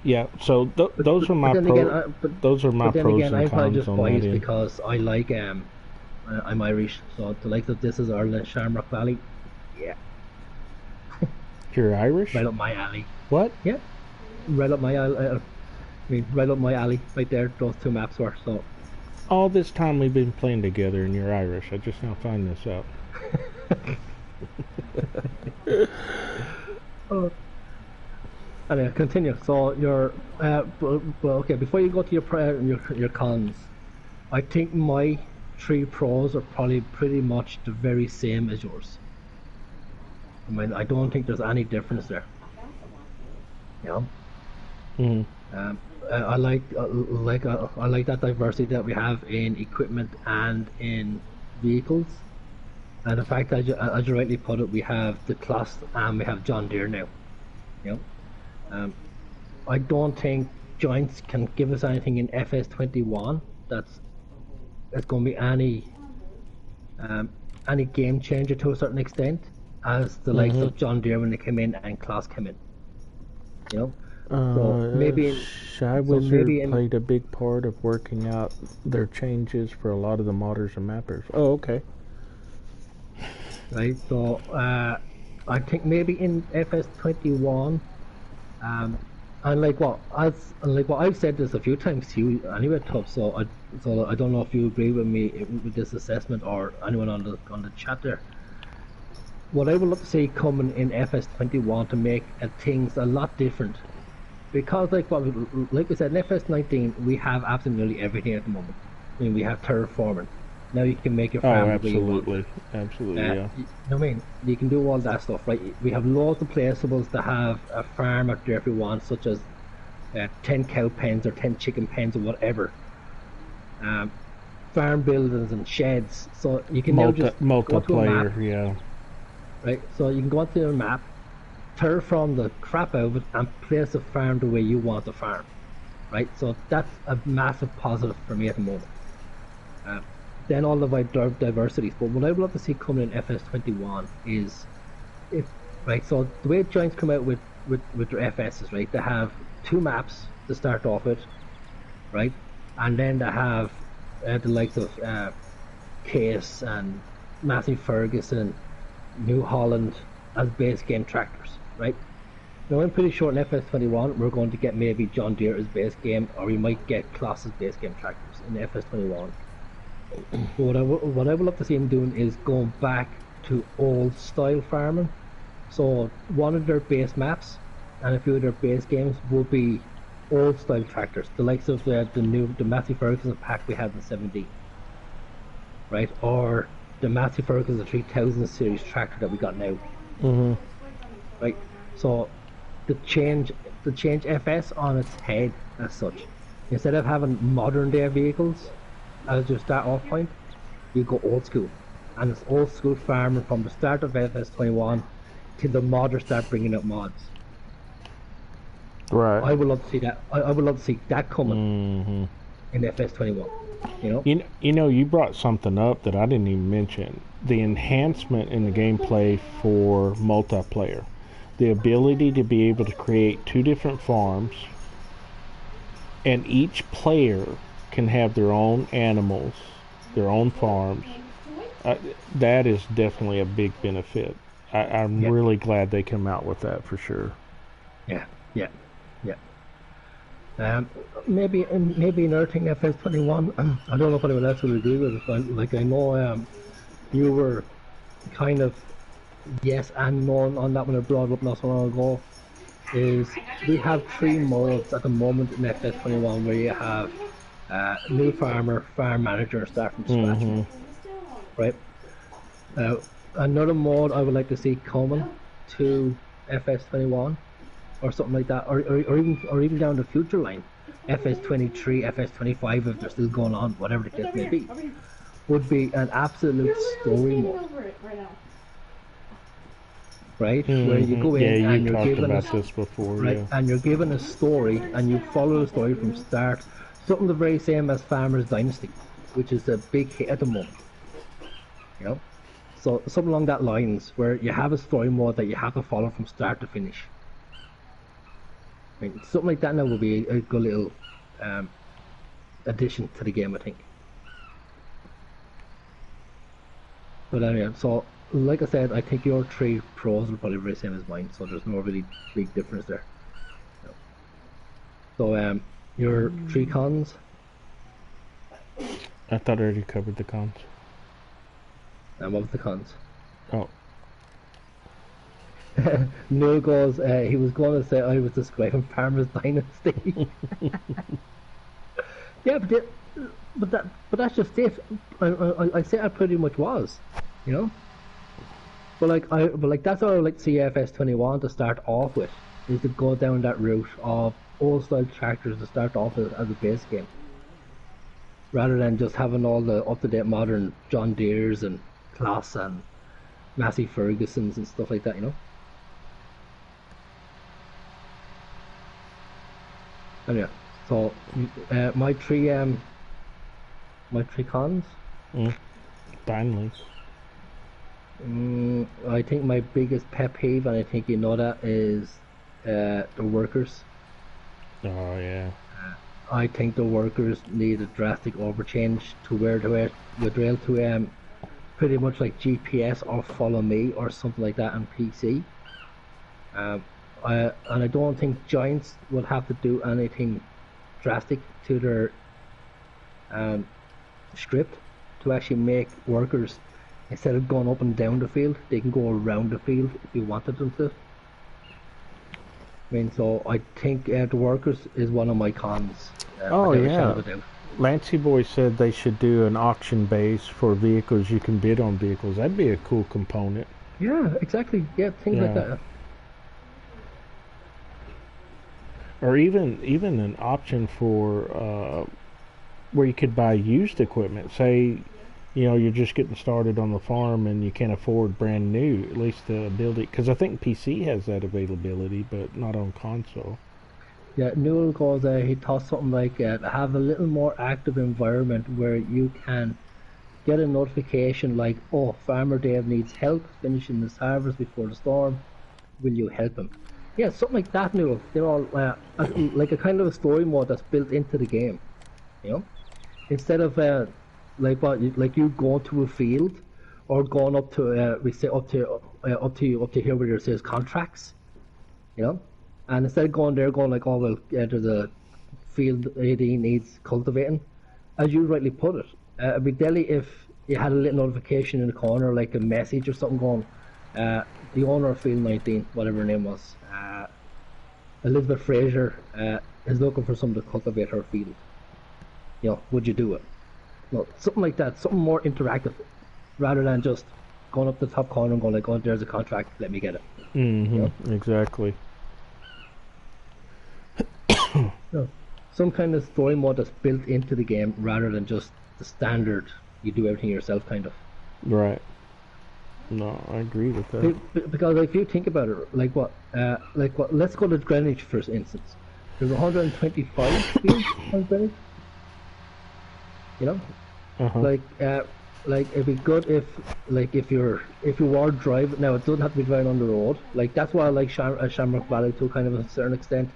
Yeah, so those are my those are my but then pros again, and I'm probably cons just on that biased end. because I like I'm Irish, so the likes of this is Ireland, Shamrock Valley, yeah, You're Irish? right up my alley. What? Yeah, right up my alley. I mean, right up my alley, right there. Those two maps were so. All this time we've been playing together and you're Irish. I just now find this out. Anyway, continue. So your okay. Before you go to your cons, I think my 3 pros are probably pretty much the very same as yours. I mean, I don't think there's any difference there. You know. Mm-hmm. I like that diversity that we have in equipment and in vehicles, and the fact that as you rightly put it, we have the Class and we have John Deere now. You know, I don't think Giants can give us anything in FS21 that's going to be any game changer to a certain extent as the likes of John Deere when they came in and Class came in. You know. So maybe played a big part of working out their changes for a lot of the modders and mappers. Oh, okay. Right, so I think maybe in FS21, and like what I've said this a few times to you anyway, Tubb. So I don't know if you agree with me with this assessment or anyone on the chat there. What I would love to see coming in FS21 to make things a lot different. Because like we said in FS19 we have absolutely everything at the moment. I mean we have terraforming. Now you can make your farm. Oh, absolutely, absolutely, yeah. You know what I mean? You can do all that stuff, right? We have loads of placeables to have a farm out there if you want, such as 10 cow pens or 10 chicken pens or whatever. Farm buildings and sheds. So you can now just multiplayer, map, yeah. Right. So you can go onto your map, terraform the crap out of it and place a farm the way you want the farm, right? So that's a massive positive for me at the moment. Then all the diversities, but what I would love to see coming in FS21 is right, so the way Giants come out with their FSs, right, they have 2 maps to start off with, right, and then they have the likes of Case and Massey Ferguson, New Holland as base game tractors, right? Now I'm pretty sure in FS21 we're going to get maybe John Deere as base game, or we might get Class as base game tractors in FS21. But what I would love to see him doing is going back to old style farming. So one of their base maps and a few of their base games will be old style tractors, the likes of the Massey Ferguson pack we had in 17, right? Or the Massey Ferguson 3000 series tractor that we got now. Right, so the change FS on its head as such. Instead of having modern day vehicles as your start off point, you go old school, and it's old school farming from the start of FS21 till the modders start bringing up mods. Right. I would love to see that. I would love to see that coming in FS21. You know, you brought something up that I didn't even mention. The enhancement in the gameplay for multiplayer. The ability to be able to create 2 different farms, and each player can have their own animals, their own farms. That is definitely a big benefit. I'm really glad they come out with that for sure. Yeah. Maybe another thing FS21. I don't know if anyone else will agree with it, but like I know you were kind of yes and no on that when I brought it up not so long ago. Is we have 3 modes at the moment in FS21 where you have new farmer, farm manager, start from scratch. Right. Another mode I would like to see coming to FS21 or something like that, or even down the future line, FS23, FS25 if they're still going on, whatever the case may be, would be an absolute story mode. right? Where you go Yeah, in you and you're talked given a about this before. right, Yeah. and you're given a story, and you follow the story from start. Something the very same as Farmer's Dynasty, which is a big hit at the moment. You know, so something along that lines where you have a story mode that you have to follow from start to finish. I mean, something like that now will be a good little um, addition to the game, I think. But anyway, so like I said, I think your three pros are probably very same as mine, so there's no really big difference there. No. So your three cons. I thought I already covered the cons. And what was the cons? Oh, Neil goes, he was going to say I was describing Parma's Dynasty. Yeah, but that's just it. I say I pretty much was, you know. But that's how I like CFS 21 to start off with, is to go down that route of old style tractors to start off with as a base game, rather than just having all the up to date modern John Deere's and Class and Massey Fergusons and stuff like that, you know. Anyway, so my three cons. finally. I think my biggest pet peeve, and I think you know that, is the workers. Oh yeah. I think the workers need a drastic overchange to where you're able to pretty much like GPS or follow me or something like that on PC. And I don't think Giants would have to do anything drastic to their script to actually make workers, instead of going up and down the field, they can go around the field if you wanted them to. I mean, so I think the workers is one of my cons. Oh without a shadow yeah. of a doubt. Lancey Boy said they should do an auction base for vehicles. You can bid on vehicles. That'd be a cool component. Yeah, exactly. Yeah, things like Yeah. that. Or even an option for where you could buy used equipment. Say, you're just getting started on the farm and you can't afford brand new. At least to build it, because I think PC has that availability, but not on console. Yeah, Newell goes, he thought something like have a little more active environment where you can get a notification like, oh, Farmer Dave needs help finishing his harvest before the storm. Will you help him? Yeah, something like that, Newell. Like a kind of a story mode that's built into the game. You know, instead of like you going to a field or going up to we say up to here where it says contracts. You know, and instead of going there, going like, oh well, there's a field 18 needs cultivating, as you rightly put it. It'd be deadly if you had a little notification in the corner, like a message or something going, the owner of field 19, whatever her name was, Elizabeth Fraser, is looking for someone to cultivate her field. You know, would you do it? No, something like that, something more interactive, rather than just going up the top corner and going like, oh, there's a contract, let me get it. Exactly. No, some kind of story mode that's built into the game rather than just the standard you do everything yourself kind of. Right. No, I agree with that. Because if you think about it, like what, let's go to Greenwich for instance. There's 125 fields on Greenwich. You know, like it'd be good if you are driving, now it doesn't have to be driving on the road. Like that's why I like Shamrock Valley to kind of a certain extent,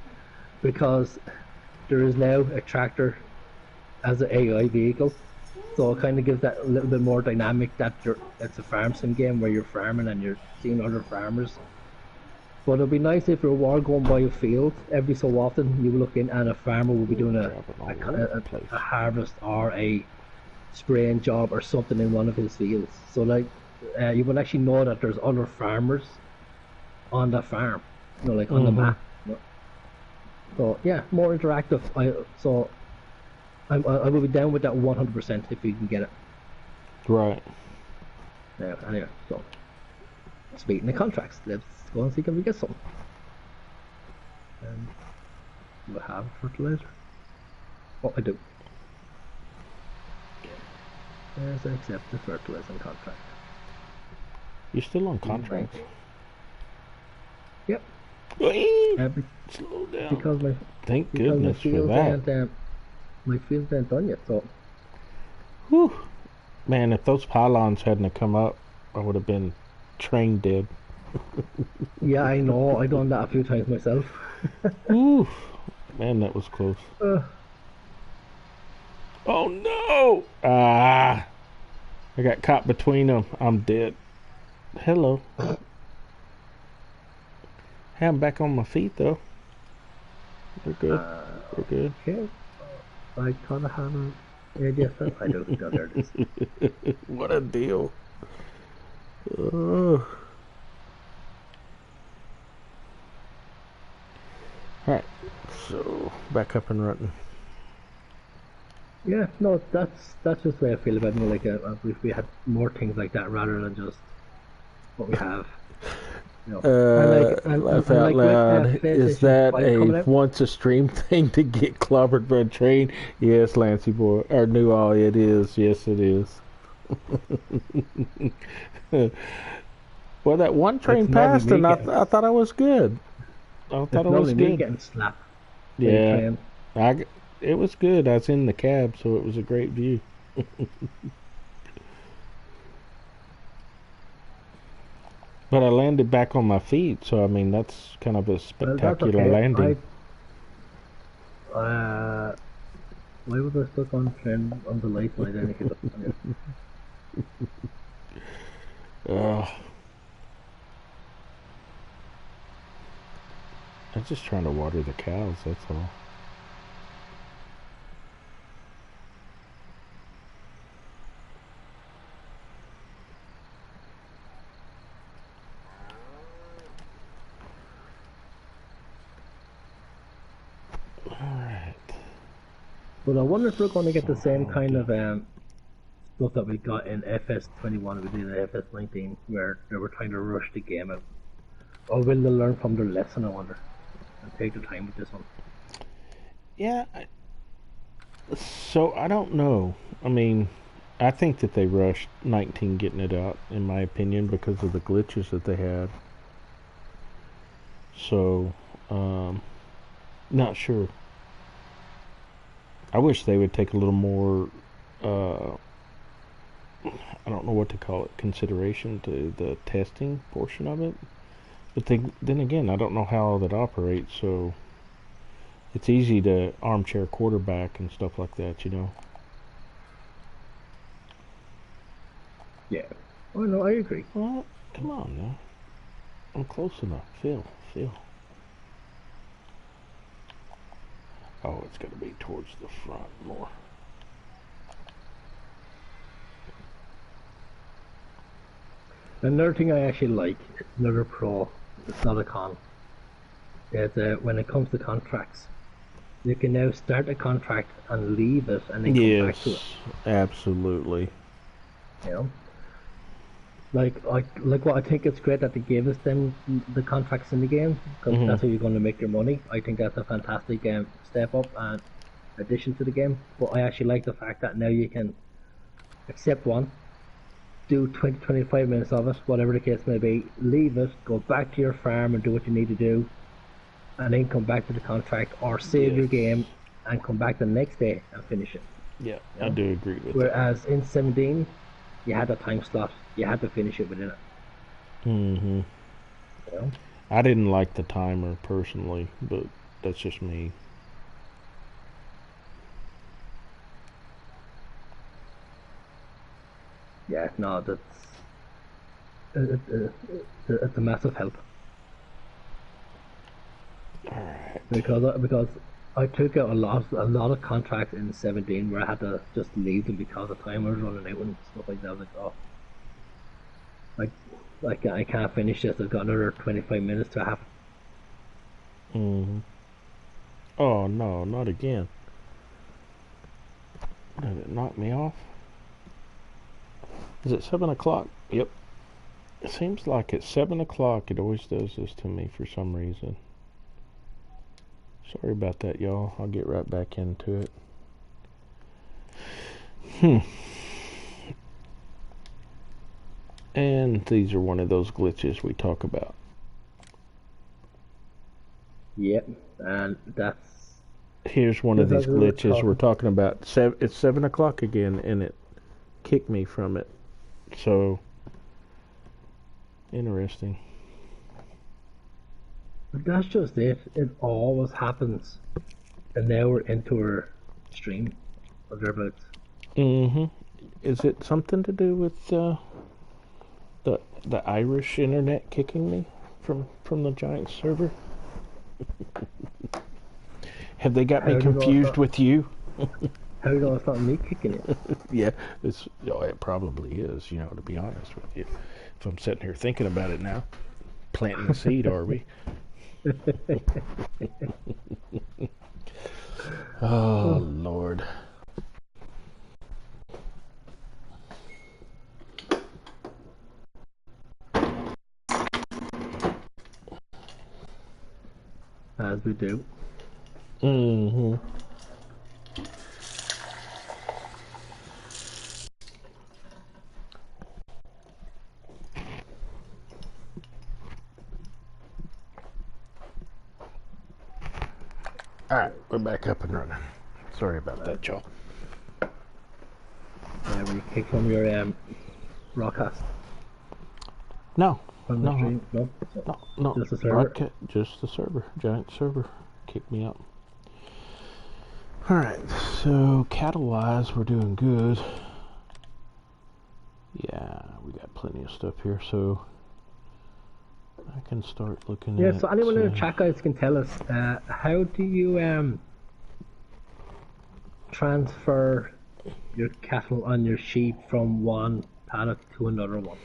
because there is now a tractor as an AI vehicle, so it kind of gives that a little bit more dynamic that it's a farm sim game where you're farming and you're seeing other farmers. But it'd be nice if you were going by a field every so often, you would look in and a farmer would be doing a harvest or a spraying job or something in one of his fields. So like you would actually know that there's other farmers on that farm, like on the map. So yeah, more interactive. I will be down with that 100% if you can get it. Right. Yeah. Anyway, so speaking of contracts, let's go and see if we get some. Do I have fertilizer? Oh, I do. There's accept the fertilizer contract. You're still on contract? Yep. Whee! Be- Slow down. because my Thank because my goodness for fields that. ain't my fields ain't done yet. So Whew. Man, if those pylons hadn't have come up, I would have been train dead. yeah, I know. I done that a few times myself. Ooh, man, that was close. Oh no! Ah, I got caught between them. I'm dead. Hello. Hey, I'm back on my feet though. We're good. We're good. Okay. I thought I had a yes, I do. No, there it is. What a deal. Oh. Alright, so back up and running. Yeah, no, that's just the way I feel about it. Like, if we had more things like that rather than just what we have. You know. Laugh out loud. Is PlayStation that 5 a coming out? once a stream thing to get clobbered by a train? Yes, Lancy boy. Or new all it is. Yes, it is. Well, that one train It's normally passed, me and I getting, thought I was good. I thought it's it was normally me good. getting slapped by a Yeah, train. it was good. I was in the cab, so it was a great view. But I landed back on my feet, so I mean that's kind of a Well, that's spectacular okay. landing. Why was I stuck on train on the light when I didn't hit up on it? Ugh. I'm just trying to water the cows, that's all. Alright. But I wonder if we're going to get the same Somehow kind do- of stuff that we got in FS21 we did in FS19, where they were trying to rush the game out. Or will they learn from their lesson, I wonder, and take their time with this one? Yeah, so I don't know. I mean, I think that they rushed 19 getting it out, in my opinion, because of the glitches that they had. So, not sure. I wish they would take a little more, I don't know what to call it, consideration to the testing portion of it. But then again, I don't know how all that operates, so it's easy to armchair quarterback and stuff like that, you know. Yeah. Oh no, I agree. Well, come on now. I'm close enough. Phil. Oh, it's got to be towards the front more. Another thing I actually like, it's another pro, it's not a con, is when it comes to contracts, you can now start a contract and leave it and then come back to it. Yes, absolutely. You know? Like what I think it's great that they gave us them the contracts in the game because Mhm. that's how you're going to make your money. I think that's a fantastic step up and addition to the game. But I actually like the fact that now you can accept one, do 20-25 minutes of it, whatever the case may be, leave it, go back to your farm and do what you need to do, and then come back to the contract or save your Yes. game and come back the next day and finish it. Yeah, You I know? do agree with that. Whereas in 17, you had a time slot, you had to finish it within it. Mm-hmm. You know? I didn't like the timer personally, but that's just me. Yeah, no, that's it's a massive help Alright. because I took out a lot of contracts in 17 where I had to just leave them because the time was running out and stuff like that. I was like, oh, I can't finish this. I've got another 25 minutes to have. Mm-hmm. Oh no, not again. Did it knock me off? Is it 7 o'clock? Yep. It seems like at 7 o'clock it always does this to me for some reason. Sorry about that, y'all. I'll get right back into it. And these are one of those glitches we talk about. Yep, and that's Here's one of just these as we were glitches we're talking. talking about. It's 7 o'clock again, and it kicked me from it. So interesting. But that's just it. It always happens, and now we're into our stream or thereabouts. Mm-hmm. Is it something to do with the Irish internet kicking me from the giant server? Have they got me How do you know it's confused not? with you? How do you know it's not me kicking it? Yeah, it probably is. To be honest with you, if I'm sitting here thinking about it now, planting the seed, are we? Oh Lord. As we do. Mm-hmm. All right, we're back up and running. Sorry about that, y'all. Were you kicked from your broadcast No, from the no, stream? No, no. just the server. Just the server, giant server, kicked me out. All right, so cattle-wise, we're doing good. Yeah, we got plenty of stuff here, so I can start looking Yeah. at. So anyone in the chat, guys, can tell us how do you transfer your cattle and your sheep from one paddock to another one?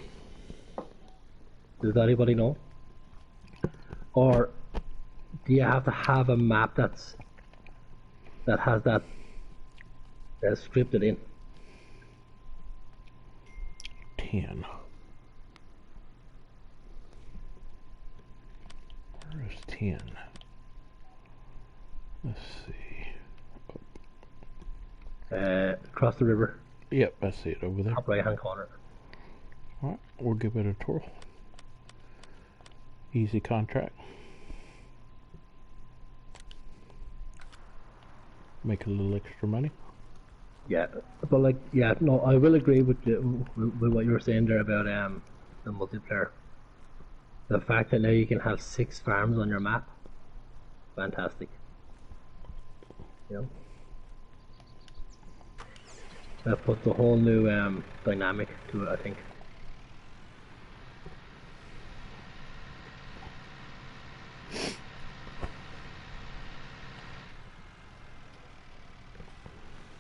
Does anybody know? Or do you have to have a map that has that scripted in? 10. Where's 10? Let's see. Across the river, Yep, I see it over there. top right hand corner. All right, we'll give it a twirl. Easy contract. Make a little extra money. Yeah, but no, I will agree with what you were saying there about the multiplayer. The fact that now you can have 6 farms on your map, fantastic. You know, that puts a whole new dynamic to it, I think.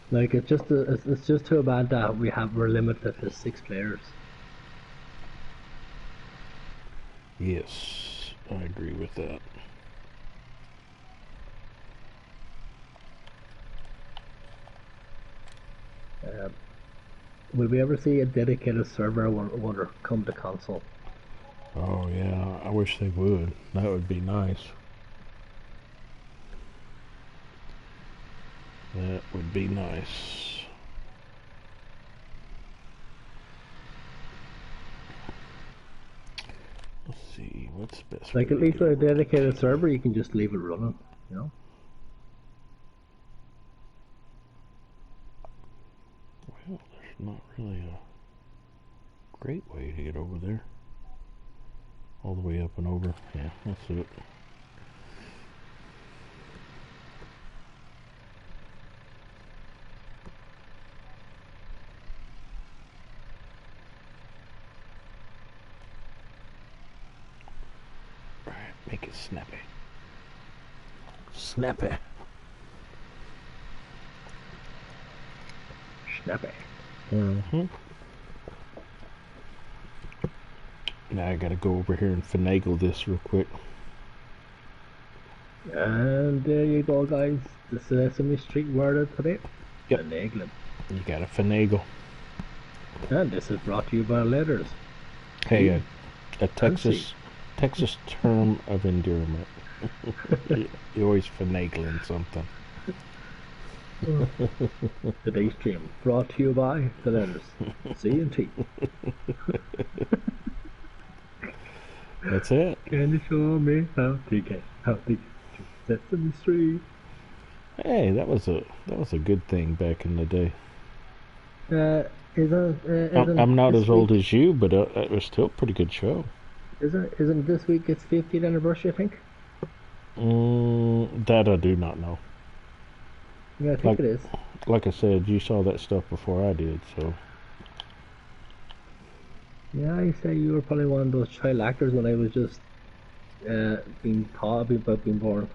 Like it's just too bad that we're limited to 6 players. Yes, I agree with that. Will we ever see a dedicated server when it come to console? Oh yeah, I wish they would. That would be nice. That would be nice. Let's see, what's the best Like way at to least get with a over dedicated server, you can just leave it running. You know. Well, there's not really a great way to get over there. All the way up and over. Yeah, that's it. Alright, make it snappy. Snappy. Snappy. Mm-hmm. Now I gotta go over here and finagle this real quick. And there you go, guys. The Sesame Street word of today. Yep. Finagling. You gotta finagle. And this is brought to you by Letters. Hey, a Fancy. Texas term of endearment. You're always finagling something. Today's stream brought to you by the Letters. C&T. That's it. Can you show me how to get Sesame Street. Hey, that was a good thing back in the day. Uh, I'm not this as old week? as you, but it was still a pretty good show. Isn't this week its 50th anniversary? I think. That I do not know. Yeah, I think Like it is. like I said, you saw that stuff before I did, so. Yeah, I say you were probably one of those child actors when I was just being taught about being born.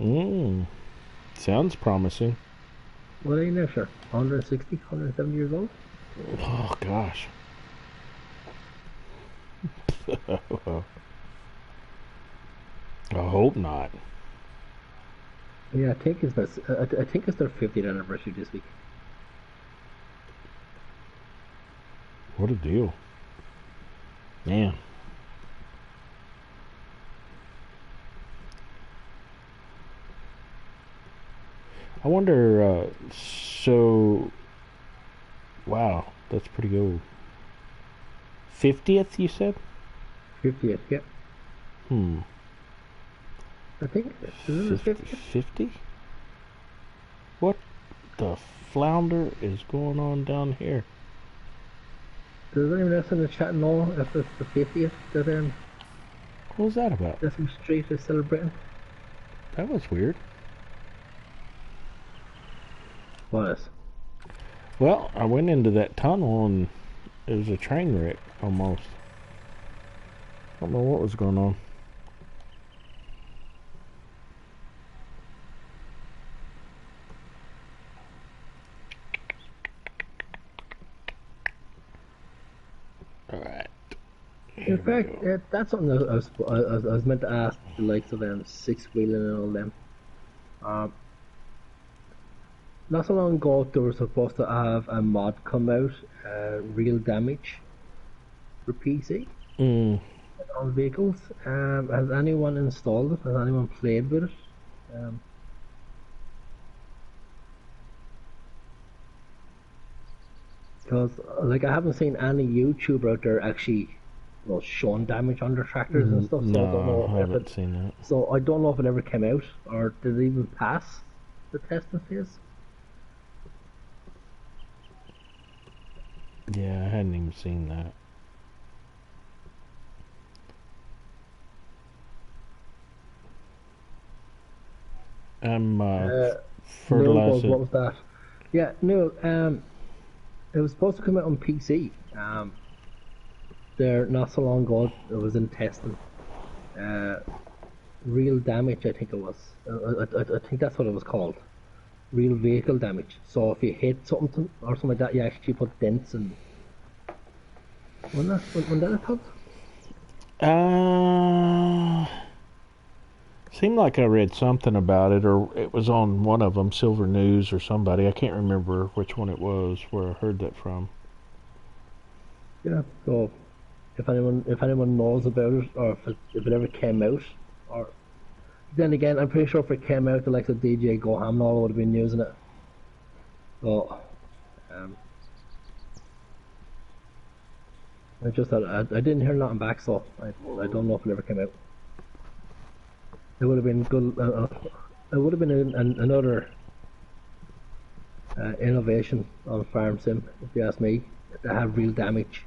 Mm, sounds promising. What are you now, sure? 160, 170 years old? Oh gosh. I hope not. Yeah, I think it's their 50th anniversary this week. What a deal, man. I wonder. So, wow, that's pretty old. 50th, you said? 50th, yeah. Hmm. I think isn't it 50, 50th? 50? What the flounder is going on down here? Does anyone else in the chat know if it's the 50th that What was that about? Sesame Street is celebrating? That was weird. What is? Well, I went into that tunnel and it was a train wreck almost. I don't know what was going on. All right. In Here we fact, go. that's something I was meant to ask the likes of them, Six Wheeling and all them. Um, Not so long ago, they were supposed to have a mod come out, Real Damage, for PC Mm, on vehicles. Has anyone installed it? Has anyone played with it? Um, Because like I haven't seen any YouTuber out there actually, showing damage on their tractors and stuff. So I don't no, know I if it. haven't seen that. So I don't know if it ever came out or did it even pass the testing phase. Yeah, I hadn't even seen that. I'm Neil goes, fertilizing. what was that? Yeah, no. It was supposed to come out on PC. There not so long ago, it was in testing. Uh, Real damage, I think it was. I think that's what it was called. Real vehicle damage. So if you hit something or something like that, you actually put dents and. When that a thought? Uh, seemed like I read something about it, or it was on one of them, Silver News or somebody. I can't remember which one it was where I heard that from. Yeah. So if anyone knows about it or if it ever came out, or then again, I'm pretty sure if it came out, the likes of DJ Goham and all would have been using it. So um, I just thought I didn't hear nothing back, so I don't know if it ever came out. It would have been good. It would have been another innovation on Farm Sim, if you ask me, to have real damage.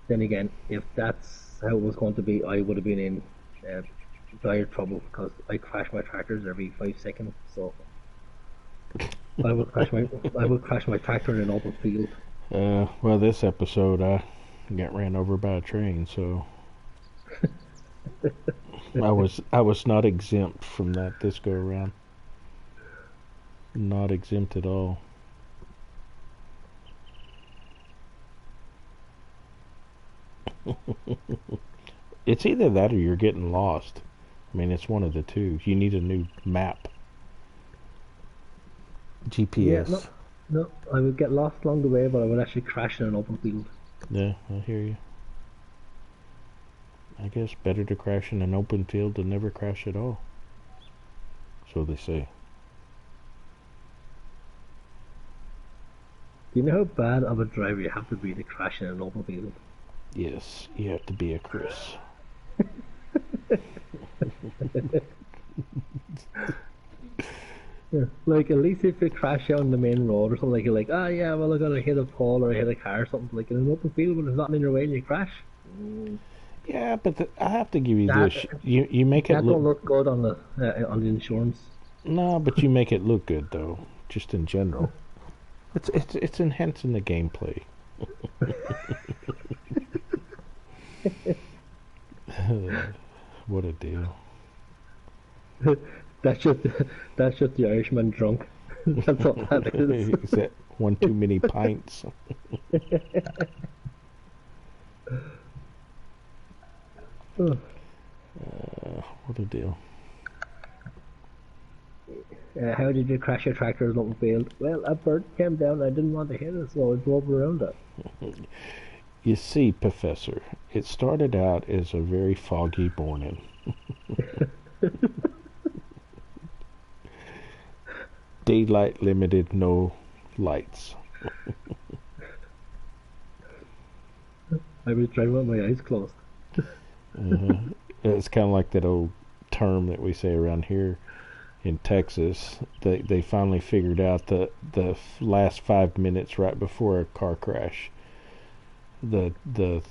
Then again, if that's how it was going to be, I would have been in dire trouble because I crash my tractors every 5 seconds. So I would crash my tractor in an open field. Well, this episode I got ran over by a train, so I was not exempt from that this go around. Not exempt at all. It's either that or you're getting lost. I mean, it's one of the two. You need a new map. Yeah, GPS. no, I would get lost along the way, but I would actually crash in an open field. Yeah, I hear you. I guess better to crash in an open field than never crash at all. So they say. Do you know how bad of a driver you have to be to crash in an open field? Yes, you have to be a Chris. Yeah. Like at least if you crash out on the main road or something, like you're like, ah, yeah, well, I gotta hit a pole or I hit a car or something. Like in an open field when there's nothing in your way and you crash, Yeah, but I have to give you that this. You make it that don't look look good on the insurance. no, but you make it look good though. Just in general, it's enhancing the gameplay. What a deal. That's just that's just the Irishman drunk. That's all that is. Is that one too many pints? Oh. What a deal. How did you crash your tractor in open field? Well, a bird came down. I didn't want to hit it, so I drove around it. You see, Professor, it started out as a very foggy morning. Daylight limited, no lights. I was driving with my eyes closed. It's kind of like that old term that we say around here in Texas. They finally figured out the last 5 minutes right before a car crash. The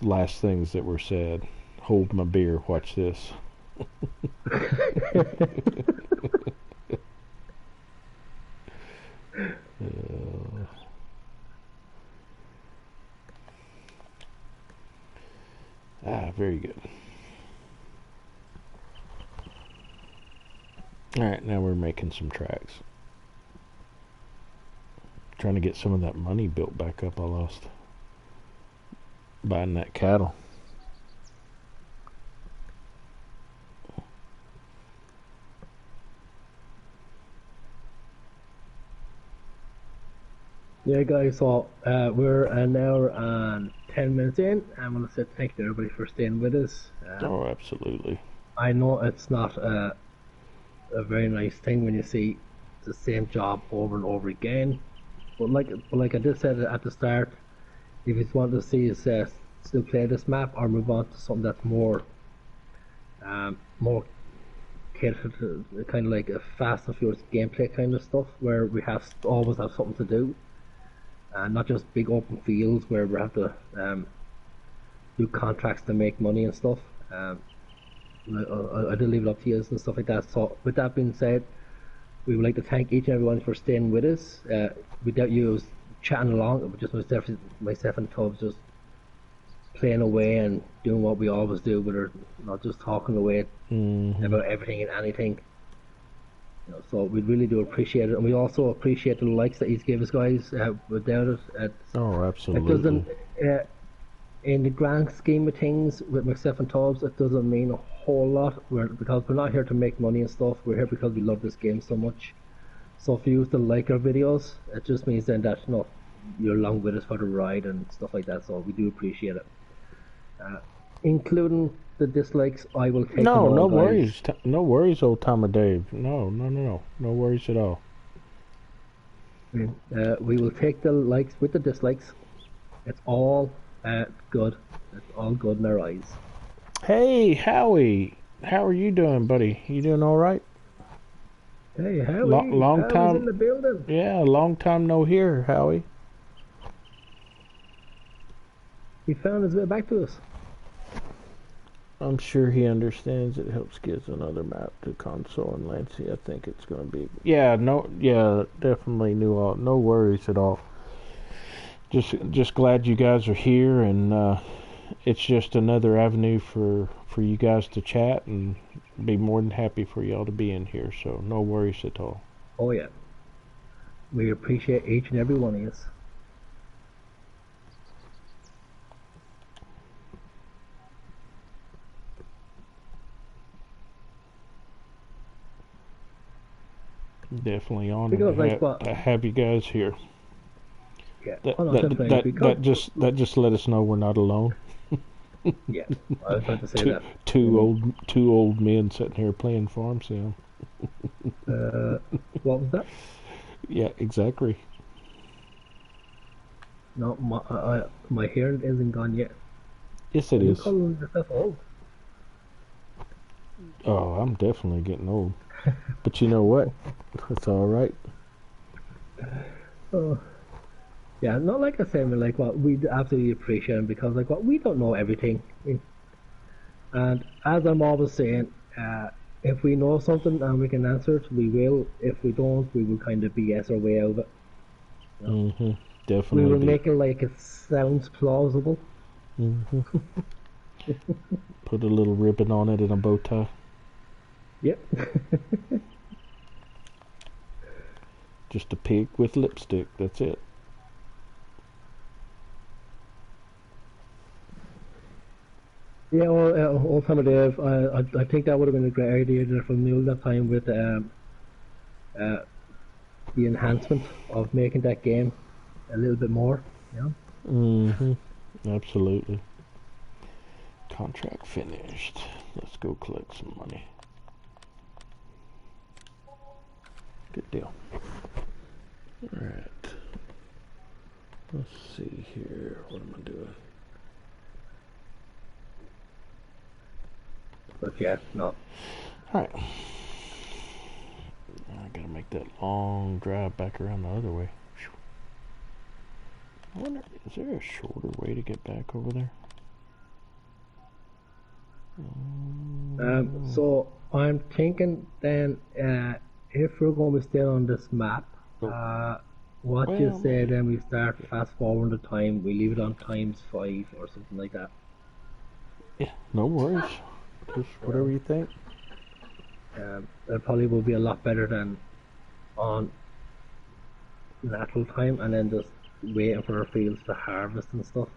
last things that were said. Hold my beer. Watch this. Very good. Alright, now we're making some tracks. Trying to get some of that money built back up I lost buying that cattle. Yeah, guys, so we're an hour and 10 minutes in. I want to say thank you to everybody for staying with us. Oh, absolutely. I know it's not a very nice thing when you see the same job over and over again, but like I just said at the start, if you want to see us still play this map or move on to something that's more catered to kind of like a Fast and Furious gameplay kind of stuff, where we always have something to do. And not just big open fields where we have to do contracts to make money and stuff. I do leave it up to you and stuff like that. So with that being said, we would like to thank each and everyone for staying with us. Without you chatting along, it was just myself and Tubbs just playing away and doing what we always do, but not just talking away about everything and anything. So we really do appreciate it, and we also appreciate the likes that he's gave us, guys. Without it, Oh, it absolutely. doesn't. In the grand scheme of things, with myself and Tubbs, it doesn't mean a whole lot. Because we're not here to make money and stuff. We're here because we love this game so much. So if you used to like our videos, it just means then that you're along with us for the ride and stuff like that. So we do appreciate it, including the dislikes. I will take them No, all, no guys. worries. No worries, old Tom and Dave. No worries at all. We will take the likes with the dislikes. It's all good. It's all good in our eyes. Hey, Howie. How are you doing, buddy? You doing all right? Hey, Howie. Long Howie's time. in the building. Yeah, long time no hear, Howie. He found his way back to us. I'm sure he understands it helps get another map to console and Lancey. I think it's going to be. Yeah, definitely no worries at all. Just glad you guys are here, and it's just another avenue for you guys to chat, and be more than happy for y'all to be in here. So no worries at all. Oh yeah. We appreciate each and every one of you. Definitely honored Because, like, to have you guys here. Yeah. That just let us know we're not alone. Yeah. I was about to say that. Two old men sitting here playing farm sim. What was that? Yeah, exactly. No, my hair isn't gone yet. Yes, it You is. calling yourself old? Oh, I'm definitely getting old. But you know what? It's all right. Oh, yeah, not like I said, but like what we absolutely appreciate him because like what we don't know everything. And as I'm always saying, if we know something and we can answer it, we will. If we don't, we will kind of BS our way out of it. You know? Mm-hmm. We Definitely will be. make it like it sounds plausible. Mm-hmm. Put a little ribbon on it and a bow tie. Yep. Just a pig with lipstick. That's it. Yeah, well, old time Dave, I think that would have been a great idea there from the older time with uh, the enhancement of making that game a little bit more. You know? Mm-hmm. Absolutely. Contract finished. Let's go collect some money. Good deal. Alright. Let's see here. What am I doing? But yeah, no. Alright. I gotta make that long drive back around the other way. I wonder, is there a shorter way to get back over there? So I'm thinking then if we're going to stay on this map, Oh, what you well, say maybe. then we start fast forward the time, we leave it on ×5 or something like that. Yeah, no worries. Just whatever you think. That probably will be a lot better than on natural time and then just waiting for our fields to harvest and stuff.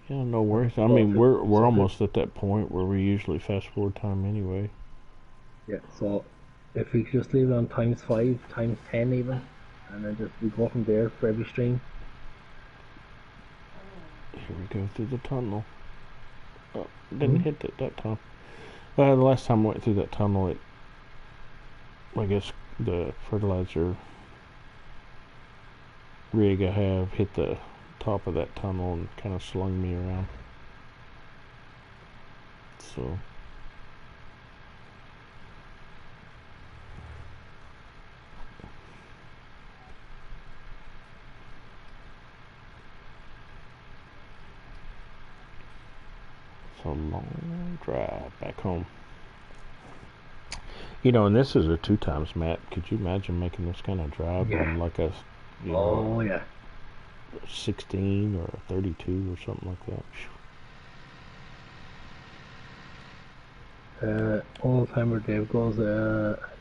Yeah, no worries. I So mean, if it, we're so if it, almost at that point where we usually fast forward time anyway. yeah, so if we just leave it on ×5, ×10 even, and then just we go from there for every stream. Here we go through the tunnel. Oh, didn't Mm-hmm. hit it that time. The last time I went through that tunnel, I guess the fertilizer rig I have hit the top of that tunnel and kind of slung me around. So it's a long drive back home. You know, and this is a 2 times map. Could you imagine making this kind of drive Yeah. on like a, Oh a yeah. 16 or a 32 or something like that? All timer Dave goes.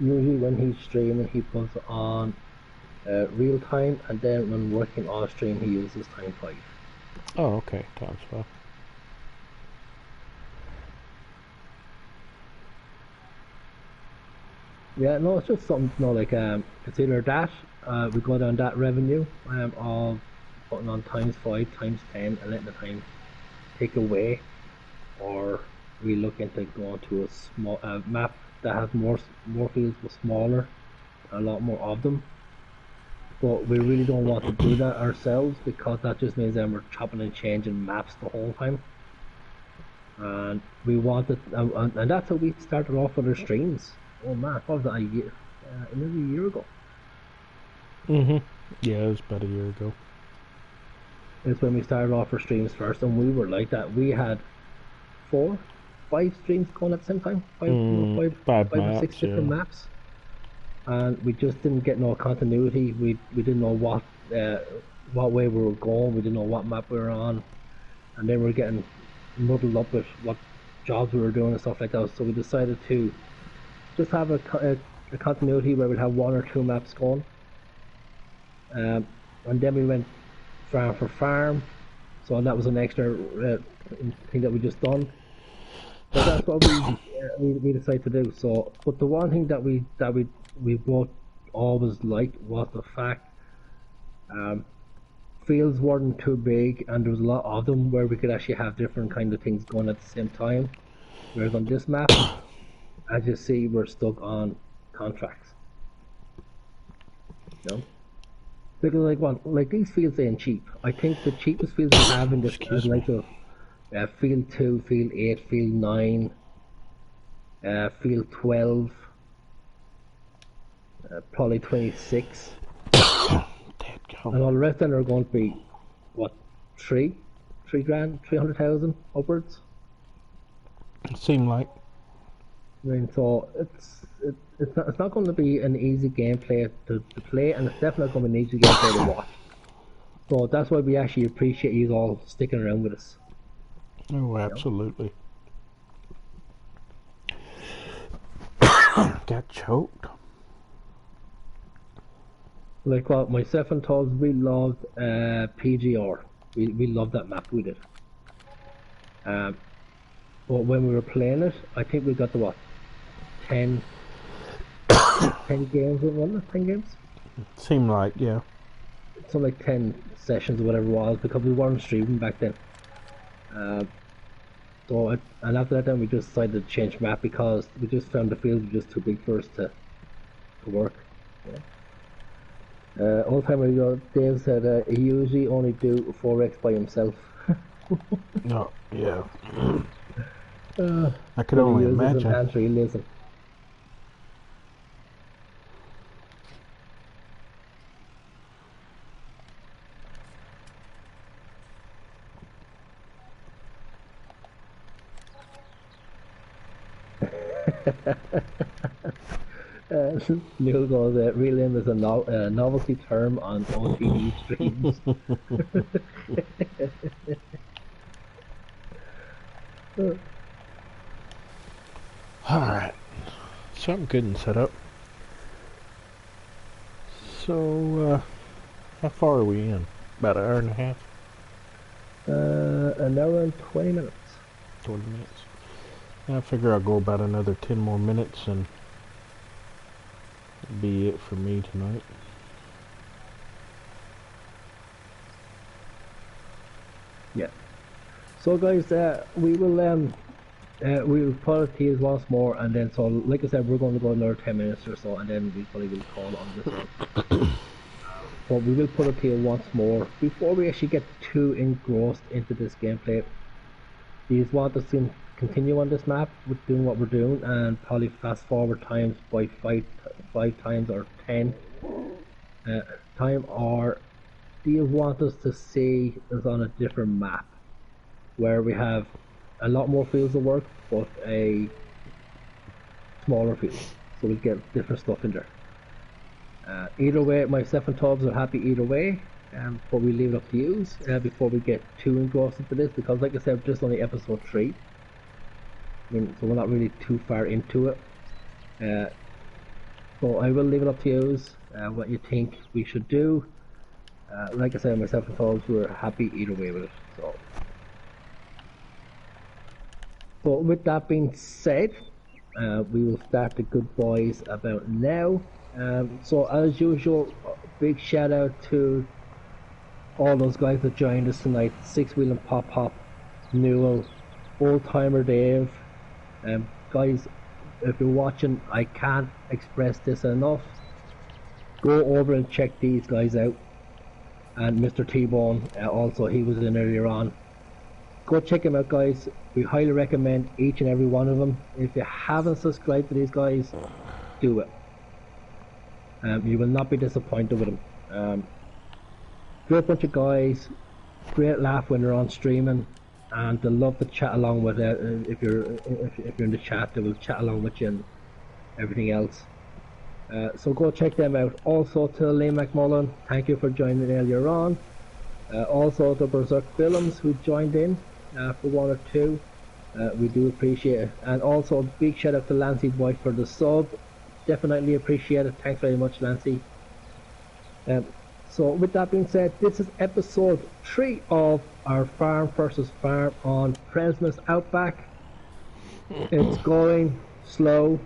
Usually when he's streaming, he puts on real time, and then when working off stream, he uses ×5. Oh, okay, ×5. Yeah, no, it's just something to know. Like, it's either that we go down that revenue of putting on ×5, ×10, and letting the time take away, or we look into going to a small map that has more fields but smaller, a lot more of them. But we really don't want to do that ourselves because that just means then we're chopping and changing maps the whole time. And we wanted, and that's how we started off with our streams. Oh man, what was that, a year? Nearly a year ago. Yeah, it was about a year ago. It's when we started off our streams first, and we were like that. We had 5 streams going at the same time, Five five or six maps, different yeah. maps, and we just didn't get no continuity. We didn't know what way we were going. We didn't know what map we were on, and then we were getting muddled up with what jobs we were doing and stuff like that. So we decided to just have a continuity where we'd have 1 or 2 maps going, and then we went farm for farm. So that was an extra thing that we just done. But that's what we decided to do. So, but the one thing that we both always liked was the fact fields weren't too big, and there was a lot of them where we could actually have different kind of things going at the same time. Whereas on this map, as you see, we're stuck on contracts. You know? Because like these fields ain't cheap. I think the cheapest fields we have in this Excuse like me. Field 2, Field 8, Field 9, Field 12, probably 26. Dead And all the rest of them are going to be, what, 3 grand, 300,000 upwards? It seemed like. I mean, so it's not going to be an easy gameplay to play, and it's definitely not going to be an easy gameplay to watch. So that's why we actually appreciate you all sticking around with us. Oh, absolutely. Got choked. Like what myself and Tubbs, we loved PGR. We loved that map, we did. But when we were playing it, I think we got to what, 10 games in one, 10 games? Seemed like, yeah. So like 10 sessions or whatever it was, because we weren't streaming back then. And after that then we just decided to change map because we just found the field was just too big for us to work. Yeah. All time ago, Dave said he usually only do 4x by himself. No, yeah. I could only imagine. Listen. Neil goes, relim is a novelty term on OTT streams. Alright. Something good and set up. So, how far are we in? About an hour and a half? An hour and 20 minutes. 20 minutes. I figure I'll go about another 10 more minutes and be it for me tonight. Yeah. So guys, we will put it to you once more, and then so like I said, we're going to go another 10 minutes or so, and then we probably will call on this one. But we will put it to you once more before we actually get too engrossed into this gameplay. Do you want us to continue on this map with doing what we're doing and probably fast forward times by five times or 10 time, or do you want us to see us on a different map where we have a lot more fields of work but a smaller field, so we get different stuff in there? Either way, myself and Tubbs are happy either way, but we leave it up to you before we get too engrossed into this, because like I said, we're just only episode 3. I mean, so we're not really too far into it. So I will leave it up to you what you think we should do. Like I said, myself and Tubbs, we're happy either way with it. But with that being said, we will start the good boys about now. So as usual, big shout out to all those guys that joined us tonight: Six Wheel and Pop Hop, Newell, Old Timer Dave. Guys, if you're watching, I can't express this enough. Go over and check these guys out. And Mr. T-Bone, also, he was in earlier on. Go check him out, guys. We highly recommend each and every one of them. If you haven't subscribed to these guys, do it. You will not be disappointed with them. Great bunch of guys, great laugh when they're on streaming, and they love to chat along with it. If you're in the chat, they will chat along with you and everything else. So go check them out. Also to Liam McMullen, thank you for joining earlier on. Also to Berserk Films, who joined in for 1 or 2. We do appreciate it. And also a big shout out to Lancy Boy for the sub. Definitely appreciate it. Thanks very much, Lancy. So with that being said, this is episode 3 of our farm versus farm on Przemas Outback. It's going slow.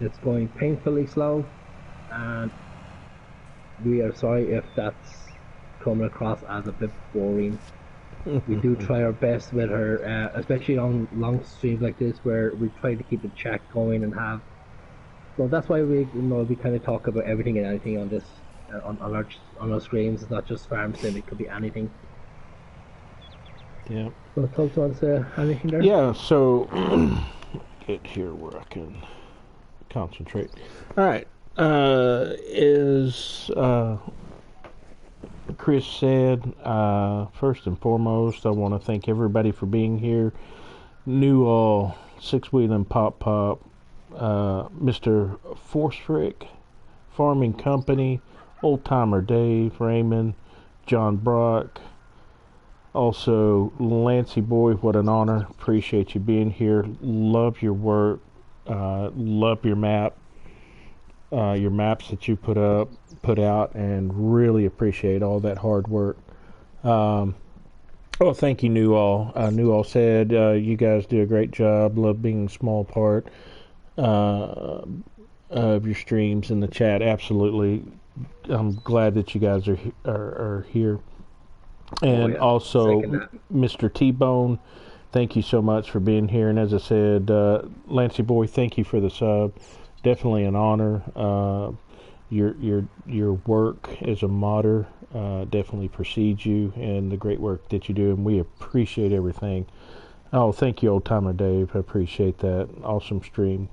It's going painfully slow, and we are sorry if that's coming across as a bit boring. We do try our best with her, especially on long streams like this, where we try to keep the chat going and have. So that's why we kind of talk about everything and anything on this, on our streams. It's not just farm sim; it could be anything. Yeah. So, Tubbs, want to say anything there? Yeah. So get here where I can concentrate. All right. Is Chris said, first and foremost, I want to thank everybody for being here. Newall, Six Wheeling Pop Pop, Mr. Forsrick, Farming Company, Old Timer Dave, Raymond, John Brock, also Lancy Boy. What an honor. Appreciate you being here. Love your work. Love your maps that you put out, and really appreciate all that hard work. Thank you, Newall. Newall said, you guys do a great job. Love being a small part of your streams in the chat. Absolutely. I'm glad that you guys are here. And also, Mr. T-Bone, thank you so much for being here. And as I said, Lancy Boy, thank you for the sub. Definitely an honor. Your work as a modder definitely precedes you, and the great work that you do, and we appreciate everything. Oh, thank you, Old Timer Dave. I appreciate that. Awesome stream.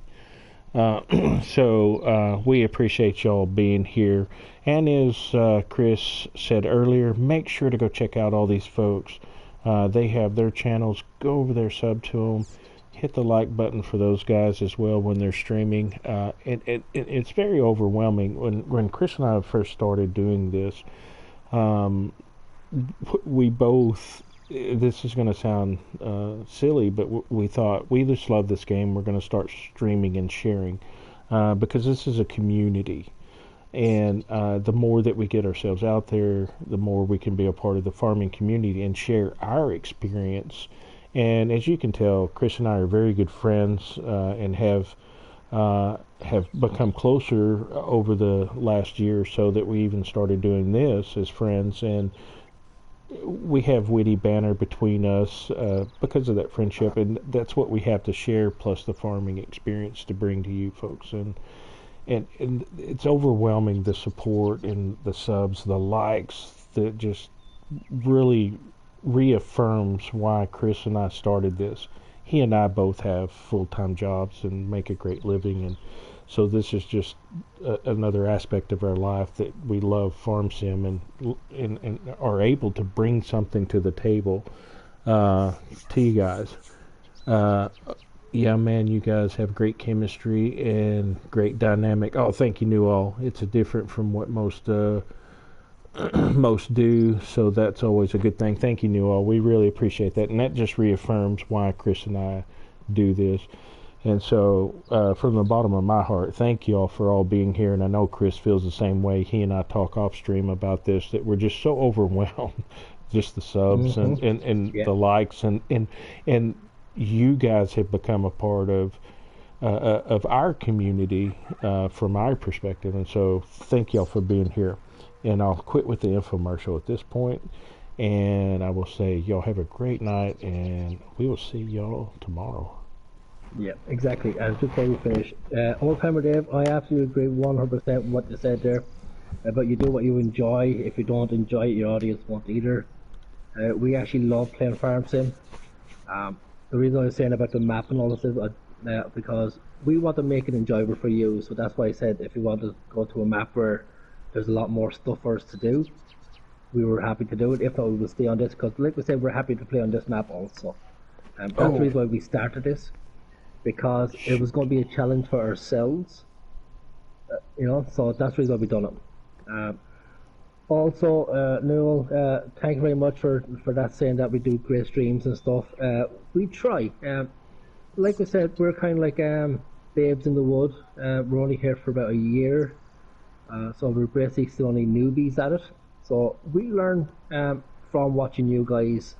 So we appreciate y'all being here. And as Chris said earlier, make sure to go check out all these folks. They have their channels. Go over there, sub to them. Hit the like button for those guys as well when they're streaming. It's very overwhelming. When Chris and I first started doing this, we both, this is going to sound silly, but we thought, we just love this game. We're going to start streaming and sharing because this is a community. And the more that we get ourselves out there, the more we can be a part of the farming community and share our experience. And as you can tell, Chris and I are very good friends and have become closer over the last year or so that we even started doing this as friends. And we have witty banter between us because of that friendship, and that's what we have to share, plus the farming experience to bring to you folks. And it's overwhelming, the support and the subs, the likes, that just really reaffirms why Chris and I started this. He and I both have full-time jobs and make a great living, and so this is just another aspect of our life that we love farm sim and are able to bring something to the table to you guys. Yeah, man, you guys have great chemistry and great dynamic. Oh, thank you, Newall. It's different from what most most do, so that's always a good thing. Thank you, Newall. We really appreciate that, and that just reaffirms why Chris and I do this. And so, from the bottom of my heart, thank you all for all being here. And I know Chris feels the same way. He and I talk off stream about this, that we're just so overwhelmed, just the subs and the likes and you guys have become a part of our community from our perspective, and so thank y'all for being here. And I'll quit with the infomercial at this point, and I will say y'all have a great night, and we will see y'all tomorrow. Yeah, exactly. And just before we finish, Old Timer Dave, I absolutely agree 100% with what you said there. But you do what you enjoy. If you don't enjoy it, your audience won't either. We actually love playing farm sim. The reason I was saying about the map and all this is because we want to make it enjoyable for you. So that's why I said if you want to go to a map where there's a lot more stuff for us to do, we were happy to do it. If not, we will stay on this because, like we said, we're happy to play on this map also. That's the reason why we started this, because it was going to be a challenge for ourselves. So that's the reason why we done it. Also, Newell, thank you very much for that, saying that we do great streams and stuff. We try. Like we said, we're kind of like babes in the wood. We're only here for about a year, so we're basically still only newbies at it. So we learn from watching you guys.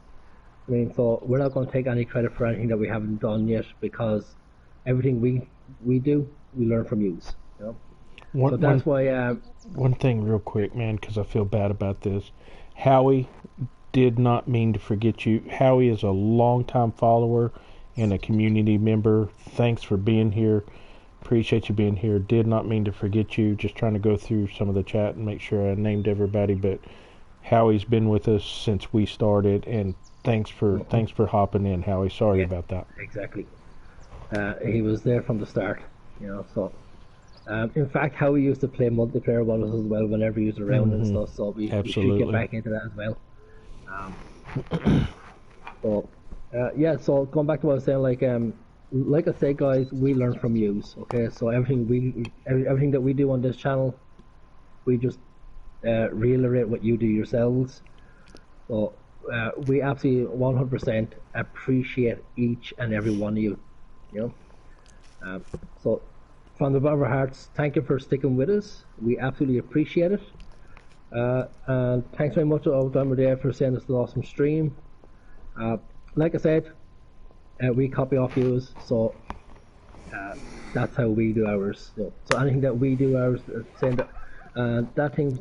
I mean, so we're not going to take any credit for anything that we haven't done yet, because everything we do, we learn from you. So that's why. One thing real quick, man, because I feel bad about this. Howie did not mean to forget you. Howie is a longtime follower and a community member. Thanks for being here. Appreciate you being here. Did not mean to forget you. Just trying to go through some of the chat and make sure I named everybody. But Howie's been with us since we started, and thanks for hopping in, Howie. Sorry about that. Exactly. He was there from the start, So, in fact, Howie used to play multiplayer with us as well whenever he was around and stuff. So we should get back into that as well. So going back to what I was saying, like I said, guys, we learn from you. Okay, so everything that we do on this channel, we just reiterate what you do yourselves. So we absolutely 100% appreciate each and every one of you. So from the bottom of our hearts, thank you for sticking with us. We absolutely appreciate it. And thanks very much to all time there for sending us an awesome stream. Like I said, we copy off yours, so that's how we do ours. So anything that we do ours, saying that thing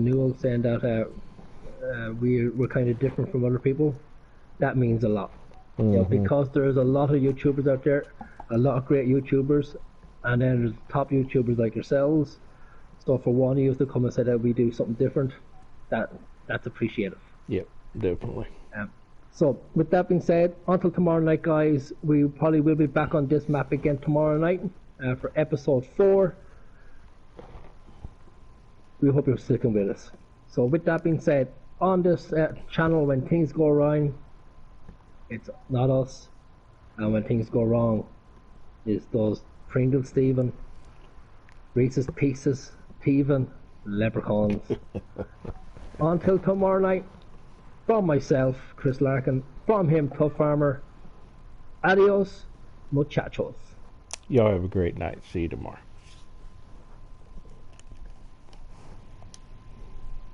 Newell saying that we're kind of different from other people, that means a lot. Because there's a lot of YouTubers out there, a lot of great YouTubers, and then there's top YouTubers like yourselves. So for one of you to come and say that we do something different, that's appreciative. Yep, definitely. So with that being said, until tomorrow night, guys, we probably will be back on this map again tomorrow night for episode 4. We hope you're sticking with us. So with that being said, on this channel, when things go wrong, it's not us, and when things go wrong, it's those Pringles Steven, Reese's Pieces, Teven, Leprechauns. Until tomorrow night, from myself, Chris Larkin, from him, Tough Farmer, adios, muchachos. Y'all have a great night. See you tomorrow.